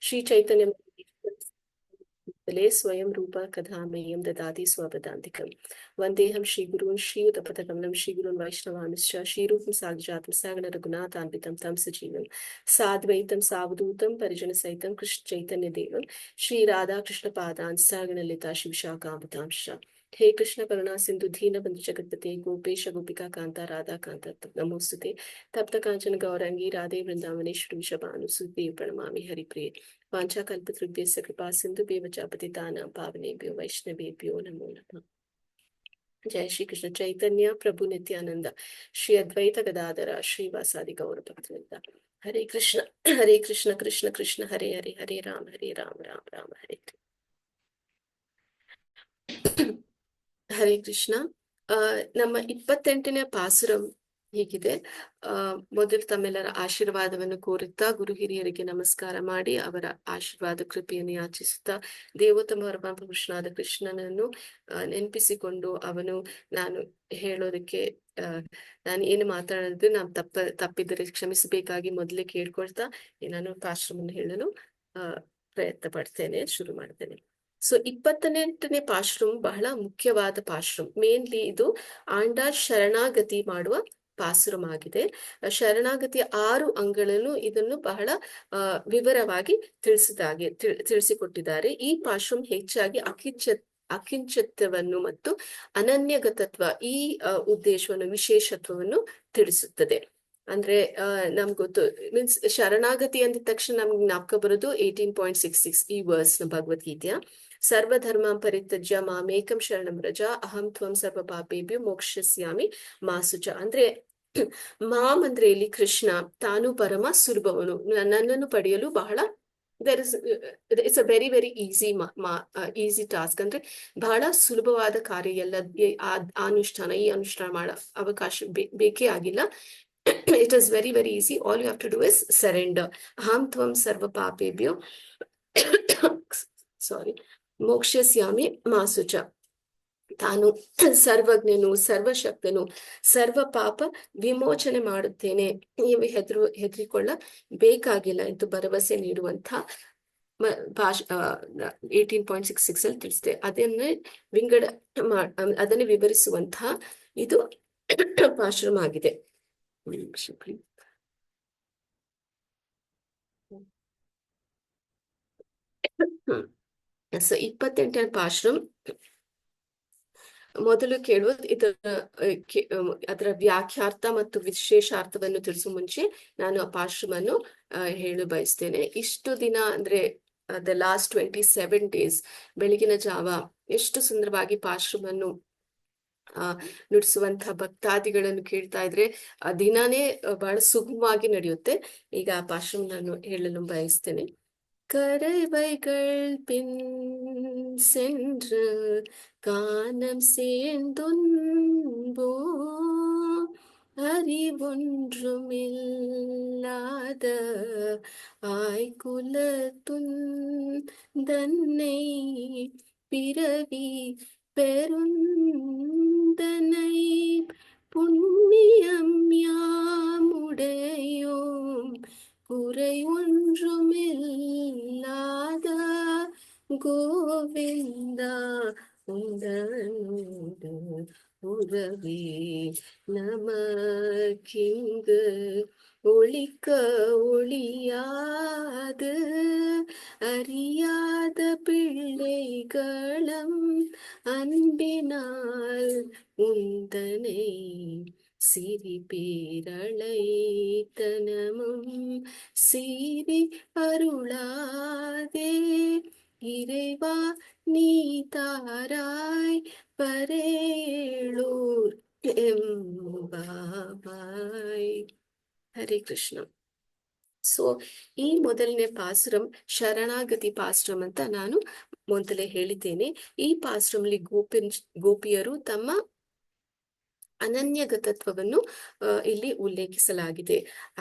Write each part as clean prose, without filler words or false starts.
ಶ್ರೀ ಚೈತನ್ಯ ಸ್ವಯಂ ರೂಪ ಕಥಾಮಯಂ ದದಾತಿ ಸ್ವಪದಾಂತಿಕಂ ವಂದೇಹಂ ಶ್ರೀಗುರುನ್ ಶ್ರೀಯುತಪಥಕಮಲಂ ಶ್ರೀಗುರುನ್ ವೈಷ್ಣವಾಂಶ್ಚ ಶ್ರೀರೂಪಂ ಸಾಕ್ಷಾತ್ ಸಾಗರ ರಘುನಾಥಾನ್ವಿತಂ ತಂ ಸಜೀವಂ ಸಾದ್ವೈತಂ ಸಾವಧೂತಂ ಪರಿಜನ ಸಹಿತಂ ಕೃಷ್ಣ ಚೈತನ್ಯ ದೇವಂ ಶ್ರೀ ರಾಧಾ ಕೃಷ್ಣ ಪಾದಾನ್ ಸಾಗರ ಲಲಿತಾ ಶಿವಶಾಖಾಮತಾಂಶ हे कृष्ण करुणा सिंधु दीन बंधु जगतपते गोपेश गोपिका कांता राधा कांता नमोस्तुते तप्त कांचन गौरांगी राधे वृंदावनेश्वरी शबानुसुते प्रणमामि हरिप्रिये वांछा कल्पतृभ्यस्य कृपा सिंधुभ्यो च पतितानां पावनेभ्यो वैष्णवेभ्यो नमो नमः। जय श्री कृष्ण चैतन्य प्रभु नित्यानंद श्री अद्वैत गदाधर श्रीवासादि गौर भक्तवृंद। हरे कृष्ण कृष्ण कृष्ण हरे हरे हरे राम राम राम हरे ಹರೇ ಕೃಷ್ಣ. ನಮ್ಮ 28ನೇ ಪಾಸುರಂ ಹೀಗಿದೆ. ಮೊದಲು ತಮ್ಮೆಲ್ಲರ ಆಶೀರ್ವಾದವನ್ನು ಕೋರುತ್ತಾ ಗುರು ಹಿರಿಯರಿಗೆ ನಮಸ್ಕಾರ ಮಾಡಿ ಅವರ ಆಶೀರ್ವಾದ ಕೃಪೆಯನ್ನು ಯಾಚಿಸುತ್ತಾ ದೇವೋತ್ತಮ ಪರಮಪುರುಷನಾದ ಕೃಷ್ಣನನ್ನು ನೆನಪಿಸಿಕೊಂಡು ಅವನು ನಾನು ಹೇಳೋದಕ್ಕೆ ನಾನು ಏನು ಮಾತಾಡೋದು ನಾನು ತಪ್ಪಿದ್ದರೆ ಕ್ಷಮಿಸಬೇಕಾಗಿ ಮೊದಲೇ ಕೇಳ್ಕೊಳ್ತಾ ನಾನು ಪಾಶ್ರಮವನ್ನು ಹೇಳಲು ಪ್ರಯತ್ನ ಪಡ್ತೇನೆ, ಶುರು ಮಾಡ್ತೇನೆ. ಸೊ 28ನೇ ಪಾಶ್ರಮ್ ಬಹಳ ಮುಖ್ಯವಾದ ಪಾಶ್ರಮ್. ಮೇನ್ಲಿ ಇದು ಆಂಡಾಳ್ ಶರಣಾಗತಿ ಮಾಡುವ ಪಾಸುರಂ ಆಗಿದೆ. ಶರಣಾಗತಿಯ 6 ಅಂಗಗಳನ್ನು ಇದನ್ನು ಬಹಳ ವಿವರವಾಗಿ ತಿಳಿಸಿಕೊಟ್ಟಿದ್ದಾರೆ. ಈ ಪಾಶ್ರಮ್ ಹೆಚ್ಚಾಗಿ ಅಕಿಂಚತ್ವವನ್ನು ಮತ್ತು ಅನನ್ಯಗತತ್ವ ಈ ಉದ್ದೇಶವನ್ನು ವಿಶೇಷತ್ವವನ್ನು ತಿಳಿಸುತ್ತದೆ. ಅಂದ್ರೆ ನಮ್ಗೆ ಗೊತ್ತು ಮೀನ್ಸ್ ಶರಣಾಗತಿ ಅಂದ ತಕ್ಷಣ ನಮ್ಗೆ ಜ್ಞಾಪಕ ಬರೋದು 18.66 ಈ ವರ್ಸ್ ನ ಭಗವದ್ಗೀತೆಯ ಸರ್ವಧರ್ಮ ಪರಿತ್ಯಜ್ಯ ಮಾಮೇಕಂ ಶರಣಂ ವ್ರಜ ಅಹಂ ತ್ವಂ ಸರ್ವ ಪಾಪೇಭ್ಯೋ ಮೋಕ್ಷಯಿಷ್ಯಾಮಿ ಮಾ ಶುಚ. ಅಂದ್ರೆ ಮಾಮ್ ಅಂದ್ರೆ ಇಲ್ಲಿ ಕೃಷ್ಣ ತಾನು ಪರಮ ಸುಲಭವನು, ನನ್ನನ್ನು ಪಡೆಯಲು ಬಹಳ it's a very very easy task. ಅಂದ್ರೆ ಬಹಳ ಸುಲಭವಾದ ಕಾರ್ಯ. ಎಲ್ಲ ಈ ಅನುಷ್ಠಾನ ಮಾಡೋ ಅವಕಾಶ ಬೇಕೇ ಆಗಿಲ್ಲ. It is very very easy. All you have to do is surrender. Aham tvam sarva papebhyo ಮೋಕ್ಷಯಿಷ್ಯಾಮಿ ಮಾ ಶುಚ. ತಾನು ಸರ್ವಜ್ಞನು, ಸರ್ವಶಕ್ತನು, ಸರ್ವ ಪಾಪ ವಿಮೋಚನೆ ಮಾಡುತ್ತೇನೆ, ನೀವು ಹೆದರಿಕೊಳ್ಳ ಬೇಕಾಗಿಲ್ಲ ಎಂದು ಭರವಸೆ ನೀಡುವಂತ 18.66 ಅಲ್ಲಿ ತಿಳಿಸಿದೆ. ಅದನ್ನೇ ವಿವರಿಸುವಂತಹ ಇದು ಪಾಶ್ರಮ ಆಗಿದೆ. ಸೊ 28ನೇ ಪಾಶ್ರಮ್ ಮೊದಲು ಕೇಳುವುದು ಅದರ ವ್ಯಾಖ್ಯಾರ್ಥ ಮತ್ತು ವಿಶೇಷಾರ್ಥವನ್ನು ತಿಳಿಸುವ ಮುಂಚೆ ನಾನು ಆ ಪಾಶ್ರಮನ್ನು ಹೇಳು ಬಯಸ್ತೇನೆ. ಇಷ್ಟು ದಿನ ಅಂದ್ರೆ ದ ಲಾಸ್ಟ್ 27 days ಬೆಳಗಿನ ಜಾವ ಎಷ್ಟು ಸುಂದರವಾಗಿ ಪಾಶ್ರಮನ್ನು ನುಡಿಸುವಂತಹ ಭಕ್ತಾದಿಗಳನ್ನು ಕೇಳ್ತಾ ಇದ್ರೆ ಆ ದಿನಾನೇ ಬಹಳ ಸುಗಮವಾಗಿ ನಡೆಯುತ್ತೆ. ಈಗ ಆ ಪಾಶ್ರಮ ನಾನು ಹೇಳಲು ಬಯಸ್ತೇನೆ. கரைவைகள் பின் சென்று கானம் சேர்ந்துன்போ அறிவொன்றுமில்லாத ஆய்குலத்துன் தன்னை பிறவி பெருந்தனை புண்ணியம் யாமுடையோம் குறை ஒன்றுமில்லாத கோவிந்தா உந்தனோடு உறவே நமக்கிங்கு ஒளிக்க ஒளியாது அறியாத பிள்ளைகளம் அன்பினால் உந்தனை சிறி பேரழைத்தனமும் சீரி அருளாதே இறைவா நீ தாராய் பரேளூர் ಎಂಬಾಬಾಯ್. ಹರೇ ಕೃಷ್ಣ. ಸೊ ಈ ಮೊದಲನೇ ಪಾಸುರಂ ಶರಣಾಗತಿ ಪಾಸುರಂ ಅಂತ ನಾನು ಮೊದಲೇ ಹೇಳಿದ್ದೇನೆ. ಈ ಪಾಸುರಂಲಿ ಗೋಪಿಯರು ತಮ್ಮ ಅನನ್ಯಗತತ್ವವನ್ನು ಇಲ್ಲಿ ಉಲ್ಲೇಖಿಸಲಾಗಿದೆ.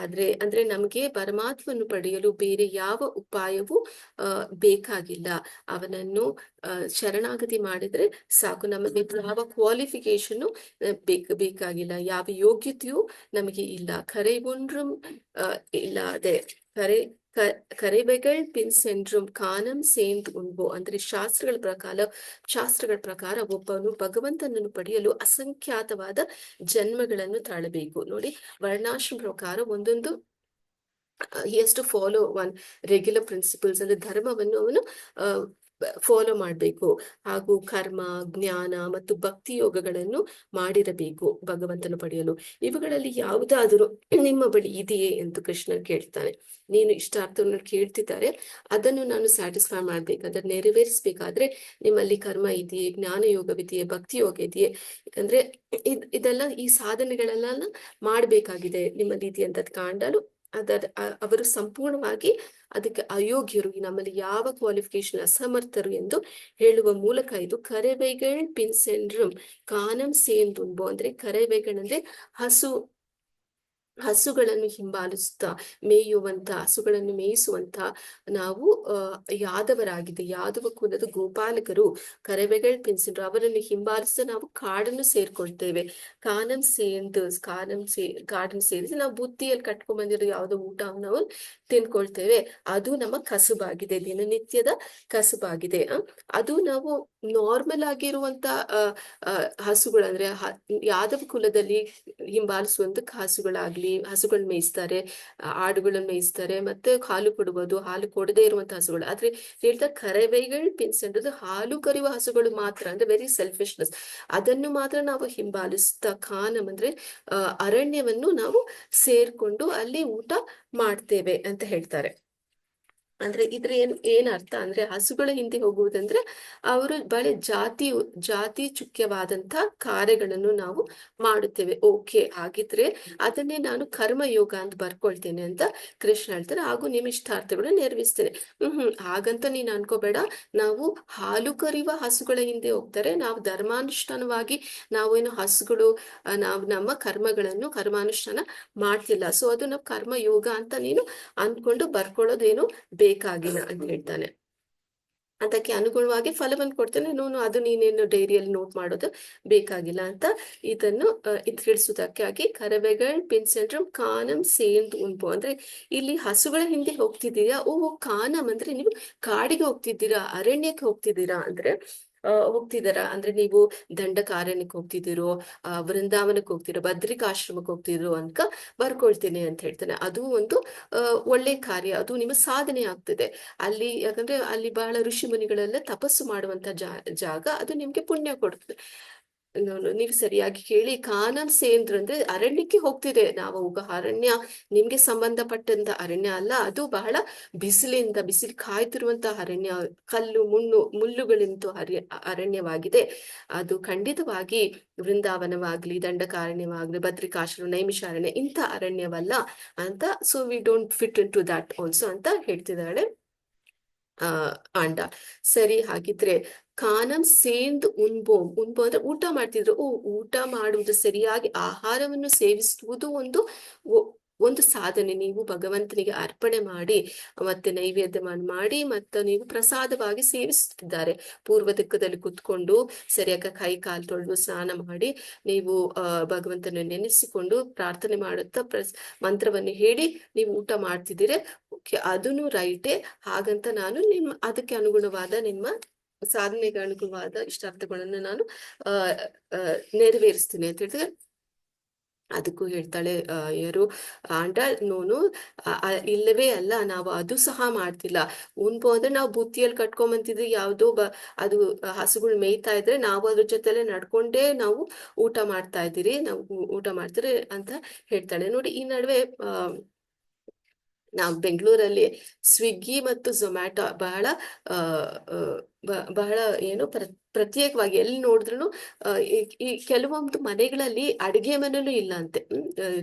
ಅಂದ್ರೆ ನಮಗೆ ಪರಮಾತ್ಮನ್ನು ಪಡೆಯಲು ಬೇರೆ ಯಾವ ಉಪಾಯವೂ ಬೇಕಾಗಿಲ್ಲ. ಅವನನ್ನು ಶರಣಾಗತಿ ಮಾಡಿದ್ರೆ ಸಾಕು. ನಮಗೆ ಯಾವ ಕ್ವಾಲಿಫಿಕೇಶನ್ ಬೇಕಾಗಿಲ್ಲ, ಯಾವ ಯೋಗ್ಯತೆಯೂ ನಮಗೆ ಇಲ್ಲ. ಕರೆ ಒಂಡ್ರೂ ಇಲ್ಲದೆ ಕರೆಬೆಗಳ್ ಪಿನ್ ಸೆಂಡ್ರಮ್ ಕಾನಂ ಸೇಂದ್ ಉಣ್ಬೋ ಅಂದ್ರೆ ಶಾಸ್ತ್ರಗಳ ಪ್ರಕಾರ ಒಬ್ಬನು ಭಗವಂತನನ್ನು ಪಡೆಯಲು ಅಸಂಖ್ಯಾತವಾದ ಜನ್ಮಗಳನ್ನು ತಾಳಬೇಕು. ನೋಡಿ, ವರ್ಣಾಶ್ರಮ ಪ್ರಕಾರ ಒಂದೊಂದು he has to follow one regular principles ಅಂದ್ರೆ ಧರ್ಮವನ್ನು ಅವನು ಫಾಲೋ ಮಾಡಬೇಕು. ಹಾಗೂ ಕರ್ಮ, ಜ್ಞಾನ ಮತ್ತು ಭಕ್ತಿ ಯೋಗಗಳನ್ನು ಮಾಡಿರಬೇಕು ಭಗವಂತನ ಪಡೆಯಲು. ಇವುಗಳಲ್ಲಿ ಯಾವುದಾದರೂ ನಿಮ್ಮ ಬಳಿ ಇದೆಯೇ ಎಂದು ಕೃಷ್ಣ ಕೇಳ್ತಾನೆ. ನೀನು ಇಷ್ಟಾರ್ಥವನ್ನು ಕೇಳ್ತಿದ್ದಾರೆ, ಅದನ್ನು ನಾನು ಸ್ಯಾಟಿಸ್ಫೈ ಮಾಡ್ಬೇಕಾದ್ರೆ, ನೆರವೇರಿಸ್ಬೇಕಾದ್ರೆ ನಿಮ್ಮಲ್ಲಿ ಕರ್ಮ ಇದೆಯೇ, ಜ್ಞಾನ ಯೋಗವಿದೆಯೇ, ಭಕ್ತಿ ಯೋಗ ಇದೆಯೇ? ಯಾಕಂದ್ರೆ ಇದೆಲ್ಲ ಈ ಸಾಧನೆಗಳೆಲ್ಲ ಮಾಡ್ಬೇಕಾಗಿದೆ ನಿಮ್ಮಲ್ಲಿ ಇದೆಯಂತ ಕಾಂಡಲು ಅವರು ಸಂಪೂರ್ಣವಾಗಿ ಅದಕ್ಕೆ ಅಯೋಗ್ಯರು, ನಮ್ಮಲ್ಲಿ ಯಾವ ಕ್ವಾಲಿಫಿಕೇಶನ್ ಅಸಮರ್ಥರು ಎಂದು ಹೇಳುವ ಮೂಲಕ ಇದು ಕರೆಬೈಗಳ್ ಪಿನ್ ಸೆಂಡ್ರಮ್ ಕಾನಂ ಸೇಂದುಂಬೋ ಅಂದ್ರೆ ಕರೆಬೈಗಳ್ ಅಂದ್ರೆ ಹಸುಗಳನ್ನು ಹಿಂಬಾಲಿಸುತ್ತಾ ಮೇಯುವಂತ, ಹಸುಗಳನ್ನು ಮೇಯಿಸುವಂತ ನಾವು ಯಾದವರಾಗಿದೆ, ಯಾದವ ಕುಲದ ಗೋಪಾಲಕರು ಕರೆಬೆಗಳ್ ಪಿನ್ಸಿದ್ರು. ಅವರನ್ನು ಹಿಂಬಾಲಿಸಿದ ನಾವು ಕಾಡನ್ನು ಸೇರ್ಕೊಳ್ತೇವೆ. ಕಾಡನ್ನು ಸೇರಿಸಿ ನಾವು ಬುತ್ತಿಯಲ್ಲಿ ಕಟ್ಕೊಂಡ್ ಬಂದಿರೋ ಯಾವುದೋ ಊಟವನ್ನು ನಾವು ತಿನ್ಕೊಳ್ತೇವೆ. ಅದು ನಮ್ಮ ಕಸುಬಾಗಿದೆ, ದಿನನಿತ್ಯದ ಕಸುಬಾಗಿದೆ. ಅದು ನಾವು ನಾರ್ಮಲ್ ಆಗಿರುವಂತ ಹಸುಗಳು ಅಂದ್ರೆ ಯಾದವ ಕುಲದಲ್ಲಿ ಹಿಂಬಾಲಿಸುವಂತ ಹಸುಗಳನ್ನ ಮೇಯಿಸ್ತಾರೆ, ಆಡುಗಳನ್ನ ಮೇಯಿಸ್ತಾರೆ, ಮತ್ತೆ ಹಾಲು ಕೊಡುವುದು, ಹಾಲು ಕೊಡದೇ ಇರುವಂತ ಹಸುಗಳು. ಆದ್ರೆ ಹೇಳ್ತಾ ಕರೆಬೈಗಳ್ ಪಿನ್ಸ್ ಅನ್ನೋದು ಹಾಲು ಕರೆಯುವ ಹಸುಗಳು ಮಾತ್ರ, ಅಂದ್ರೆ ವೆರಿ ಸೆಲ್ಫಿಶ್ನೆಸ್. ಅದನ್ನು ಮಾತ್ರ ನಾವು ಹಿಂಬಾಲಿಸ್ತಾ ಕಾನಂ ಅಂದ್ರೆ ಅರಣ್ಯವನ್ನು ನಾವು ಸೇರ್ಕೊಂಡು ಅಲ್ಲಿ ಊಟ ಮಾಡ್ತೇವೆ ಅಂತ ಹೇಳ್ತಾರೆ. ಅಂದ್ರೆ ಇದ್ರ ಏನ್ ಅರ್ಥ ಅಂದ್ರೆ, ಹಸುಗಳ ಹಿಂದೆ ಹೋಗುವುದಂದ್ರೆ ಅವರು ಬಹಳ ಜಾತಿ ಚುಕ್ಯವಾದಂತ ಕಾರ್ಯಗಳನ್ನು ನಾವು ಮಾಡುತ್ತೇವೆ. ಓಕೆ, ಹಾಗಿದ್ರೆ ಅದನ್ನೇ ನಾನು ಕರ್ಮಯೋಗ ಅಂತ ಬರ್ಕೊಳ್ತೇನೆ ಅಂತ ಕೃಷ್ಣ ಹೇಳ್ತಾರೆ. ಹಾಗೂ ನಿಮ್ಮ ಇಷ್ಟಾರ್ಥಗಳು ನೆರವೇರಿಸ್ತೇನೆ. ಹಾಗಂತ ನೀನ್ ಅನ್ಕೋಬೇಡ, ನಾವು ಹಾಲು ಕರೆಯುವ ಹಸುಗಳ ಹಿಂದೆ ಹೋಗ್ತಾರೆ, ನಾವು ಧರ್ಮಾನುಷ್ಠಾನವಾಗಿ ನಾವೇನು ಹಸುಗಳು ನಾವು ನಮ್ಮ ಕರ್ಮಾನುಷ್ಠಾನ ಮಾಡ್ತಿಲ್ಲ. ಸೊ ಅದು ನಾವು ಕರ್ಮಯೋಗ ಅಂತ ನೀನು ಅನ್ಕೊಂಡು ಬರ್ಕೊಳ್ಳೋದೇನು ಬೇಕಾಗಿಲ್ಲ ಅಂತ ಹೇಳ್ತಾನೆ. ಅದಕ್ಕೆ ಅನುಗುಣವಾಗಿ ಫಲವನ್ನು ಕೊಡ್ತೇನೆ, ಅದು ನೀನೇನು ಡೈರಿಯಲ್ಲಿ ನೋಟ್ ಮಾಡೋದು ಬೇಕಾಗಿಲ್ಲ ಅಂತ ಇದನ್ನು ತಿಳಿಸುವುದಕ್ಕಾಗಿ ಕರೆಬೆಗಳ್ ಪಿನ್ ಸೆಂಡ್ರಮ್ ಕಾನಂ ಸೇಂದ್ ಉಣ್ಬೋ ಅಂದ್ರೆ ಇಲ್ಲಿ ಹಸುಗಳ ಹಿಂದೆ ಹೋಗ್ತಿದ್ದೀರಾ. ಕಾನಂ ಅಂದ್ರೆ ನೀವು ಕಾಡಿಗೆ ಹೋಗ್ತಿದ್ದೀರಾ, ಅರಣ್ಯಕ್ಕೆ ಹೋಗ್ತಿದ್ದೀರಾ ಅಂದ್ರೆ ನೀವು ದಂಡಕಾರಣ್ಯಕ್ಕೆ ಹೋಗ್ತಿದ್ದೀರೋ, ವೃಂದಾವನಕ್ಕೆ ಹೋಗ್ತಿರೋ, ಬದ್ರಿಕಾಶ್ರಮಕ್ಕೆ ಹೋಗ್ತಿದ್ರು ಅಂತ ಬರ್ಕೊಳ್ತೇನೆ ಅಂತ ಹೇಳ್ತಾನೆ. ಅದು ಒಂದು ಒಳ್ಳೆ ಕಾರ್ಯ, ಅದು ನಿಮ್ಮ ಸಾಧನೆ ಆಗ್ತದೆ ಅಲ್ಲಿ. ಯಾಕಂದ್ರೆ ಅಲ್ಲಿ ಬಹಳ ಋಷಿ ಮುನಿಗಳೆಲ್ಲ ತಪಸ್ಸು ಮಾಡುವಂತ ಜಾಗ, ಅದು ನಿಮ್ಗೆ ಪುಣ್ಯ ಕೊಡ್ತದೆ. ನೀವು ಸರಿಯಾಗಿ ಕೇಳಿ, ಕಾನಂ ಸೇಂದ್ರ ಅಂದ್ರೆ ಅರಣ್ಯಕ್ಕೆ ಹೋಗ್ತಿದೆ. ನಾವು ಅರಣ್ಯ ನಿಮ್ಗೆ ಸಂಬಂಧಪಟ್ಟಂತ ಅರಣ್ಯ ಅಲ್ಲ, ಅದು ಬಹಳ ಬಿಸಿಲು ಕಾಯ್ತಿರುವಂತಹ ಅರಣ್ಯ, ಮುಳ್ಳುಗಳಿಂದ ಅರಣ್ಯವಾಗಿದೆ. ಅದು ಖಂಡಿತವಾಗಿ ವೃಂದಾವನವಾಗ್ಲಿ, ದಂಡಕಾರಣ್ಯವಾಗ್ಲಿ, ಬದ್ರಿಕಾಶ್ರಮ, ನೈಮಿಷಾರಣ್ಯ ಇಂಥ ಅರಣ್ಯವಲ್ಲ ಅಂತ. So we don't fit into that also ಅಂತ ಹೇಳ್ತಿದ್ದಾಳೆ ಆಂಡ. ಸರಿ, ಹಾಗಿದ್ರೆ ಕಾನಂ ಸೇಂದ್ ಉಣ್ಬೋ ಅಂದ್ರೆ ಊಟ ಮಾಡ್ತಿದ್ರು. ಊಟ ಮಾಡುವುದು, ಸರಿಯಾಗಿ ಆಹಾರವನ್ನು ಸೇವಿಸುವುದು ಒಂದು ಸಾಧನೆ. ನೀವು ಭಗವಂತನಿಗೆ ಅರ್ಪಣೆ ಮಾಡಿ ಮತ್ತೆ ನೈವೇದ್ಯವನ್ನು ಮಾಡಿ ಮತ್ತೆ ನೀವು ಪ್ರಸಾದವಾಗಿ ಸೇವಿಸುತ್ತಿದ್ದಾರೆ. ಪೂರ್ವ ದಿಕ್ಕದಲ್ಲಿ ಕುತ್ಕೊಂಡು ಸರಿಯಾಗಿ ಕೈ ಕಾಲು ತೊಳೆದು ಸ್ನಾನ ಮಾಡಿ ನೀವು ಭಗವಂತನ ನೆನೆಸಿಕೊಂಡು ಪ್ರಾರ್ಥನೆ ಮಾಡುತ್ತಾ ಮಂತ್ರವನ್ನು ಹೇಳಿ ನೀವು ಊಟ ಮಾಡ್ತಿದ್ದೀರಿ. ಅದನ್ನು ರೈಟೇ. ಹಾಗಂತ ನಾನು ಅದಕ್ಕೆ ಅನುಗುಣವಾದ ನಿಮ್ಮ ಸಾಧನೆಗೆ ಅನುಗುಣವಾದ ಇಷ್ಟಾರ್ಥಗಳನ್ನು ನಾನು ನೆರವೇರಿಸ್ತೀನಿ ಅಂತ ಹೇಳಿದ್ರೆ, ಅದಕ್ಕೂ ಹೇಳ್ತಾಳೆ ಯಾರು ಆಂಡ, ಇಲ್ಲವೇ ಅಲ್ಲ, ನಾವು ಅದು ಸಹ ಮಾಡ್ತಿಲ್ಲ. ಉಣ್ಬೋ ಅಂದ್ರೆ ನಾವು ಬುತ್ತಿಯಲ್ಲಿ ಕಟ್ಕೊಂಬಂತಿದ್ವಿ, ಯಾವುದೋ ಅದು ಹಸುಗಳು ಮೇಯ್ತಾ ಇದ್ರೆ ನಾವು ಅದ್ರ ಜೊತೆಲೆ ನಡ್ಕೊಂಡೇ ನಾವು ಊಟ ಮಾಡ್ತೀರಿ ಅಂತ ಹೇಳ್ತಾಳೆ. ನೋಡಿ, ಈ ನಡುವೆ ನಾವು ಬೆಂಗಳೂರಲ್ಲಿ ಸ್ವಿಗ್ಗಿ ಮತ್ತು ಝೊಮ್ಯಾಟೊ ಬಹಳ ಏನು ಪ್ರತ್ಯೇಕವಾಗಿ ಎಲ್ಲಿ ನೋಡಿದ್ರು ಈ ಕೆಲವೊಂದು ಮನೆಗಳಲ್ಲಿ ಅಡಿಗೆ ಮನೆಯೂ ಇಲ್ಲ ಅಂತೆ.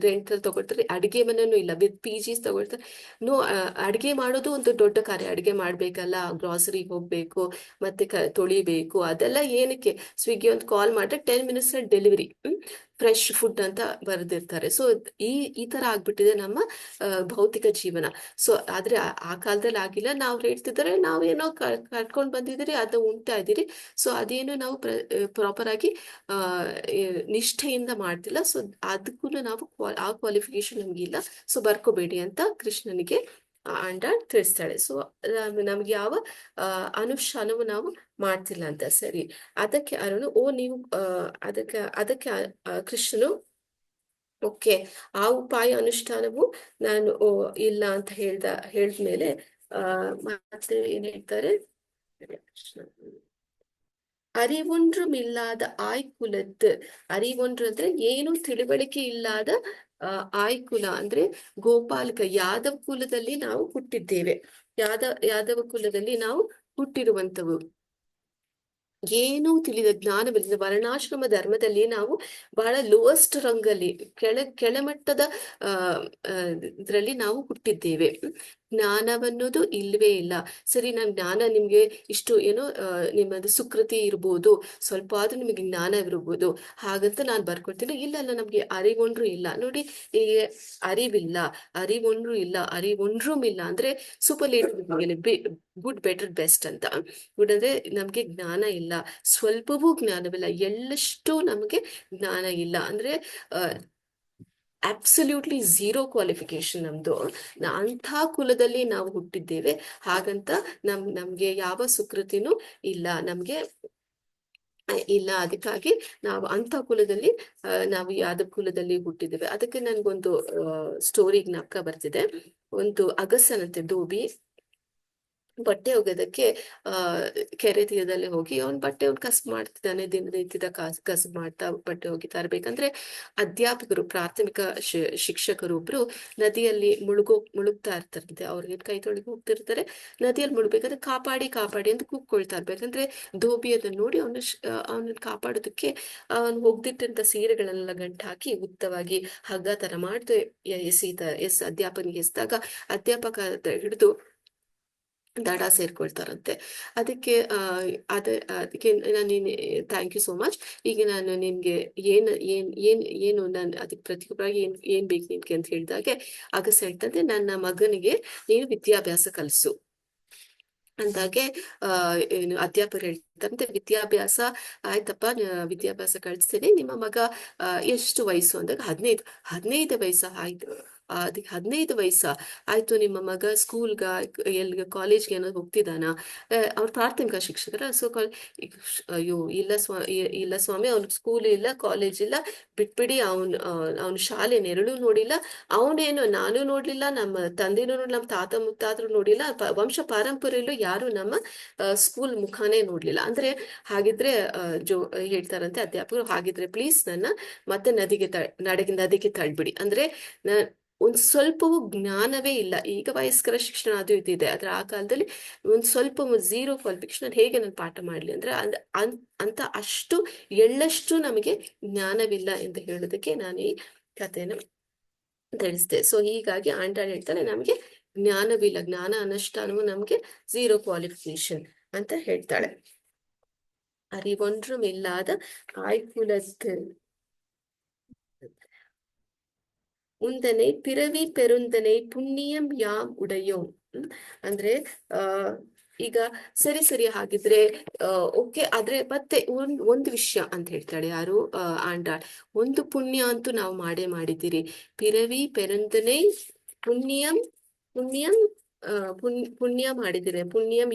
ರೆಂಟ್ ಅಲ್ಲಿ ತಗೊಳ್ತಾರೆ, ಅಡಿಗೆ ಮನೆಯೂ ಇಲ್ಲ, ವಿತ್ PGs ತಗೊಳ್ತಾರೆ. ಅಡಿಗೆ ಮಾಡೋದು ಒಂದು ದೊಡ್ಡ ಕಾರ್ಯ. ಅಡಿಗೆ ಮಾಡ್ಬೇಕಲ್ಲ, ಗ್ರಾಸರಿಗೆ ಹೋಗ್ಬೇಕು, ಮತ್ತೆ ತೊಳಿಬೇಕು, ಅದೆಲ್ಲ ಏನಕ್ಕೆ? ಸ್ವಿಗ್ಗಿ ಒಂದು ಕಾಲ್ ಮಾಡಿದ್ರೆ 10 minutes ಡೆಲಿವರಿ, ಫ್ರೆಶ್ ಫುಡ್ ಅಂತ ಬರೆದಿರ್ತಾರೆ. ಸೊ ಈ ತರ ಆಗ್ಬಿಟ್ಟಿದೆ ನಮ್ಮ ಭೌತಿಕ ಜೀವನ. ಸೊ ಆದ್ರೆ ಆ ಕಾಲದಲ್ಲಿ ಆಗಿಲ್ಲ. ನಾವು ಹೇಳ್ತಿದ್ರೆ ನಾವೇನೋ ಕಟ್ಕೊಂಡ್ ಬಂದಿದ್ದೀರಿ, ಅದು ಉಣ್ತಾ ಇದ್ದೀರಿ. ಸೊ ಅದೇನು ನಾವು ಪ್ರಾಪರ್ ಆಗಿ ನಿಷ್ಠೆಯಿಂದ ಮಾಡ್ತಿಲ್ಲ. ಸೊ ಅದಕ್ಕೂ ನಾವು ಆ ಕ್ವಾಲಿಫಿಕೇಶನ್ ನಮ್ಗಿಲ್ಲ. ಸೊ ಬರ್ಕೋಬೇಡಿ ಅಂತ ಕೃಷ್ಣನಿಗೆ ಆಂಡಾಳ್ ತಿಳಿಸ್ತಾಳೆ. ಸೊ ನಮ್ಗೆ ಯಾವ ಅನುಷ್ಠಾನವು ನಾವು ಮಾಡ್ತಿಲ್ಲ ಅಂತ. ಸರಿ, ಅದಕ್ಕೆ ಅರುಣು ಓ ನೀವು ಅದಕ್ಕೆ ಕೃಷ್ಣನು ಓಕೆ ಆ ಉಪಾಯ ಅನುಷ್ಠಾನವು ನಾನು ಇಲ್ಲ ಅಂತ ಹೇಳಿದ್ಮೇಲೆ ಮತ್ತೆ ಏನ್ ಹೇಳ್ತಾರೆ, ಅರಿವೊಂದ್ರುಮಿಲ್ಲಾದ ಆಯ್ಕುಲದ್. ಅರಿವೊಂಡ್ರು ಅಂದ್ರೆ ಏನು ತಿಳುವಳಿಕೆ ಇಲ್ಲದ ಆಯ್ಕುಲ ಅಂದ್ರೆ ಗೋಪಾಲಕ, ಯಾದವ ಕುಲದಲ್ಲಿ ನಾವು ಹುಟ್ಟಿದ್ದೇವೆ. ಯಾದವ ಕುಲದಲ್ಲಿ ನಾವು ಹುಟ್ಟಿರುವಂತವು. ಏನೂ ತಿಳಿದ ಜ್ಞಾನವಿಲ್ಲದ ವರ್ಣಾಶ್ರಮ ಧರ್ಮದಲ್ಲಿ ನಾವು ಬಹಳ ಲೋಯೆಸ್ಟ್ ರಂಗಲ್ಲಿ ಕೆಳಮಟ್ಟದ ಇದ್ರಲ್ಲಿ ನಾವು ಹುಟ್ಟಿದ್ದೇವೆ. ಜ್ಞಾನವನ್ನೋದು ಇಲ್ವೇ ಇಲ್ಲ. ಸರಿ, ಜ್ಞಾನ ನಿಮ್ಗೆ ಇಷ್ಟು ಏನೋ ನಿಮ್ಮದು ಸುಕೃತಿ ಇರ್ಬೋದು, ಸ್ವಲ್ಪ ಆದ್ರೂ ನಿಮಗೆ ಜ್ಞಾನವಿರ್ಬೋದು, ಹಾಗಂತ ನಾನು ಬರ್ಕೊಳ್ತೀನಿ. ಇಲ್ಲ ನಮ್ಗೆ ಅರಿವೊಂಡ್ರು ಇಲ್ಲ. ನೋಡಿ, ಈ ಅರಿವೊಂಡ್ರು ಇಲ್ಲ ಅಂದ್ರೆ ಸೂಪರ್ಲೇಟಿವ್, ಗುಡ್ ಬೆಟರ್ ಬೆಸ್ಟ್ ಅಂತ. ಗುಡ್ ಅಂದ್ರೆ ನಮ್ಗೆ ಜ್ಞಾನ ಇಲ್ಲ, ಸ್ವಲ್ಪವೂ ಜ್ಞಾನವಿಲ್ಲ, ಎಳ್ಳಷ್ಟು ನಮಗೆ ಜ್ಞಾನ ಇಲ್ಲ ಅಂದ್ರೆ ಅಬ್ಸಲ್ಯೂಟ್ಲಿ ಝೀರೋ ಕ್ವಾಲಿಫಿಕೇಶನ್ ನಮ್ದು. ಅಂಥ ಕುಲದಲ್ಲಿ ನಾವು ಹುಟ್ಟಿದ್ದೇವೆ. ಹಾಗಂತ ನಮ್ಗೆ ಯಾವ ಸುಕೃತಿನೂ ಇಲ್ಲ, ನಮ್ಗೆ ಇಲ್ಲ. ಅದಕ್ಕಾಗಿ ನಾವು ಅಂಥ ಕುಲದಲ್ಲಿ ನಾವು ಯಾದವ ಕುಲದಲ್ಲಿ ಹುಟ್ಟಿದ್ದೇವೆ. ಅದಕ್ಕೆ ನನ್ಗೊಂದು ಸ್ಟೋರಿ ಜ್ಞಾಪಕ ಬರ್ತಿದೆ. ಒಂದು ಅಗಸನಂತೆ ಧೋಬಿ ಬಟ್ಟೆ ಒಗೆದಕ್ಕೆ ಕೆರೆ ತೀರದಲ್ಲಿ ಹೋಗಿ ಅವ್ನ್ ಬಟ್ಟೆ ಕಸಬು ಮಾಡ್ತಿದ್ದಾನೆ. ದಿನನಿತ್ಯದ ಕಸಬು ಮಾಡ್ತಾ ಬಟ್ಟೆ ಒಗಿತಾ ಇರ್ಬೇಕಂದ್ರೆ ಅಧ್ಯಾಪಕರು, ಪ್ರಾಥಮಿಕ ಶಿಕ್ಷಕರು ಒಬ್ರು ನದಿಯಲ್ಲಿ ಮುಳುಗ್ತಾ ಇರ್ತಾರಂತೆ. ಅವ್ರಿಗೆ ಕೈ ತೊಳೆದು ಹೋಗ್ತಿರ್ತಾರೆ. ನದಿಯಲ್ಲಿ ಮುಳುಗ್ಬೇಕಾದ್ರೆ ಕಾಪಾಡಿ ಅಂತ ಕೂಗ್ಕೊಳ್ತಾ ಇರ್ಬೇಕಂದ್ರೆ ಧೋಬಿ ಅದನ್ನ ನೋಡಿ ಅವನನ್ನ ಕಾಪಾಡೋದಕ್ಕೆ ಅವನು ಒಗ್ದಿಟ್ಟಂತ ಸೀರೆಗಳೆಲ್ಲ ಗಂಟು ಹಾಕಿ ಉದ್ದವಾಗಿ ಹಗ್ಗ ತರ ಮಾಡ್ದು ಅಧ್ಯಾಪಕನಿಗೆ ಎಸ್ದಾಗ ಅಧ್ಯಾಪಕ ಹಿಡಿದು ದಡ ಸೇರ್ಕೊಳ್ತಾರಂತೆ. ಅದಕ್ಕೆ ಅದಕ್ಕೆ ನಾನು ಥ್ಯಾಂಕ್ ಯು ಸೋ ಮಚ್. ಈಗ ನಾನು ನಿನ್ಗೆ ಏನು ನಾನು ಅದಕ್ಕೆ ಪ್ರತಿಯೊಬ್ಬರಾಗಿ ಏನ್ ಬೇಕು ನಿನ್ಗೆ ಅಂತ ಹೇಳಿದಾಗೆ ಅಗಸ ಹೇಳ್ತಂತೆ, ನನ್ನ ಮಗನಿಗೆ ನೀನು ವಿದ್ಯಾಭ್ಯಾಸ ಕಲಿಸು ಅಂದಾಗೆ ಏನು ಅಧ್ಯಾಪಕರು ಹೇಳ್ತಾರಂತೆ. ವಿದ್ಯಾಭ್ಯಾಸ ಆಯ್ತಪ್ಪ, ವಿದ್ಯಾಭ್ಯಾಸ ಕಳಿಸ್ತೇನೆ. ನಿಮ್ಮ ಮಗ ಎಷ್ಟು ವಯಸ್ಸು ಅಂದಾಗ 15 ವಯಸ್ಸ ಆಯ್ತು. ಅದಕ್ಕೆ 15 ವಯಸ್ಸ ಆಯ್ತು, ನಿಮ್ಮ ಮಗ ಸ್ಕೂಲ್ಗ ಎಲ್ಗ ಕಾಲೇಜ್ಗೆ ಏನಾದ್ರು ಹೋಗ್ತಿದ್ದಾನ? ಅವ್ರ ಪ್ರಾಥಮಿಕ ಶಿಕ್ಷಕರ. ಸೊ ಅಯ್ಯೋ ಇಲ್ಲ ಸ್ವಾಮಿ, ಅವ್ನಿಗೆ ಸ್ಕೂಲ್ ಇಲ್ಲ, ಕಾಲೇಜ್ ಇಲ್ಲ, ಬಿಟ್ಬಿಡಿ. ಅವನು ಶಾಲೆ ನೆರಳು ನೋಡಿಲ್ಲ, ಅವನೇನು ನಾನು ನೋಡ್ಲಿಲ್ಲ, ನಮ್ಮ ತಂದೆನೂ ನೋಡಿಲ್ಲ, ನಮ್ಮ ತಾತ ಮುತ್ತಾದ್ರು ನೋಡಿಲ್ಲ, ವಂಶ ಪಾರಂಪರ್ಯಲ್ಲೂ ಯಾರು ನಮ್ಮ ಸ್ಕೂಲ್ ಮುಖಾನೇ ನೋಡ್ಲಿಲ್ಲ ಅಂದ್ರೆ. ಹಾಗಿದ್ರೆ ಹೇಳ್ತಾರಂತೆ ಅಧ್ಯಾಪಕರು, ಹಾಗಿದ್ರೆ ಪ್ಲೀಸ್ ನನ್ನ ಮತ್ತೆ ನದಿಗೆ ತಳ್ಬಿಡಿ. ಅಂದ್ರೆ ಒಂದ್ ಸ್ವಲ್ಪವೂ ಜ್ಞಾನವೇ ಇಲ್ಲ. ಈಗ ವಯಸ್ಕರ ಶಿಕ್ಷಣ ಅದು ಇದಿದೆ, ಆದ್ರೆ ಆ ಕಾಲದಲ್ಲಿ ಒಂದ್ ಸ್ವಲ್ಪ ಝೀರೋ ಕ್ವಾಲಿಫಿಕೇಶನ್ ಹೇಗೆ ನಾನು ಪಾಠ ಮಾಡ್ಲಿ ಅಂದ್ರೆ ಅಂತ ಅಷ್ಟು ಎಳ್ಳಷ್ಟು ನಮಗೆ ಜ್ಞಾನವಿಲ್ಲ ಎಂದು ಹೇಳೋದಕ್ಕೆ ನಾನು ಈ ಕಥೆಯನ್ನು ತಿಳಿಸ್ದೆ. ಸೊ ಹೀಗಾಗಿ ಆಂಡಾಳ್ ಹೇಳ್ತಾನೆ, ನಮ್ಗೆ ಜ್ಞಾನವಿಲ್ಲ, ಜ್ಞಾನ ಅನುಷ್ಠಾನವು ನಮ್ಗೆ ಝೀರೋ ಕ್ವಾಲಿಫಿಕೇಶನ್ ಅಂತ ಹೇಳ್ತಾಳೆ. அறிவொன்றும் இல்லாத ஆய்குலத்து ಉಂದನೆ ಪಿರವಿ ಪೆರುಂದನೆ ಪುಣ್ಯಂ ಯಾಮ್ ಉಡಯೋಂ. ಅಂದ್ರೆ ಈಗ ಸರಿ ಹಾಗಿದ್ರೆ ಓಕೆ, ಆದ್ರೆ ಮತ್ತೆ ಒಂದು ವಿಷಯ ಅಂತ ಹೇಳ್ತಾಳೆ ಯಾರು, ಆಂಡಾಳ್. ಒಂದು ಪುಣ್ಯ ಅಂತೂ ನಾವು ಮಾಡಿದ್ದೀರಿ. ಪಿರವಿ ಪೆರುಂದನೆ ಪುಣ್ಯಂ ಪುಣ್ಯಂ ಪುಣ್ಯ ಮಾಡಿದ್ದೀರಿ. ಪುಣ್ಯಂ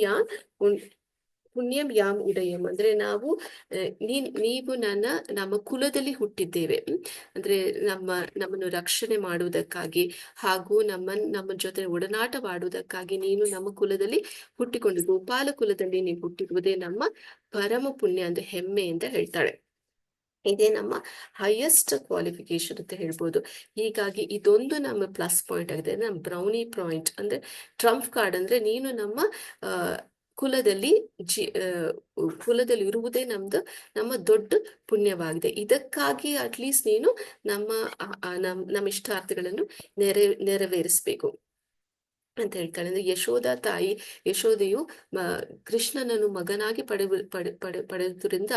ಯಾಮ್ ಉಡಯಂ ಅಂದ್ರೆ ನೀವು ನಮ್ಮ ಕುಲದಲ್ಲಿ ಹುಟ್ಟಿದ್ದೇವೆ. ಅಂದ್ರೆ ನಮ್ಮನ್ನು ರಕ್ಷಣೆ ಮಾಡುವುದಕ್ಕಾಗಿ ಹಾಗೂ ನಮ್ಮ ಜೊತೆ ಒಡನಾಟವಾಡುವುದಕ್ಕಾಗಿ ನೀನು ನಮ್ಮ ಕುಲದಲ್ಲಿ ಹುಟ್ಟಿಕೊಂಡು, ಗೋಪಾಲ ಕುಲದಲ್ಲಿ ನೀವು ಹುಟ್ಟಿರುವುದೇ ನಮ್ಮ ಪರಮ ಪುಣ್ಯ ಅಂದ್ರೆ ಹೆಮ್ಮೆ ಅಂತ ಹೇಳ್ತಾಳೆ. ಇದೇ ನಮ್ಮ ಹೈಯೆಸ್ಟ್ ಕ್ವಾಲಿಫಿಕೇಶನ್ ಅಂತ ಹೇಳ್ಬೋದು. ಹೀಗಾಗಿ ಇದೊಂದು ನಮ್ಮ ಪ್ಲಸ್ ಪಾಯಿಂಟ್ ಆಗಿದೆ, ನಮ್ಮ ಬ್ರೌನಿ ಪಾಯಿಂಟ್ ಅಂದ್ರೆ ಟ್ರಂಪ್ ಕಾರ್ಡ್. ಅಂದ್ರೆ ನೀನು ನಮ್ಮ ಕುಲದಲ್ಲಿ ಇರುವುದೇ ನಮ್ಮ ದೊಡ್ಡ ಪುಣ್ಯವಾಗಿದೆ. ಇದಕ್ಕಾಗಿ ಅಟ್ಲೀಸ್ಟ್ ನೀನು ನಮ್ಮ ಇಷ್ಟಾರ್ಥಗಳನ್ನು ನೆರವೇರಿಸ್ಬೇಕು ಅಂತ ಹೇಳ್ತಾಳೆ. ಅಂದ್ರೆ ಯಶೋದೆಯು ಕೃಷ್ಣನನ್ನು ಮಗನಾಗಿ ಪಡೆದುದರಿಂದ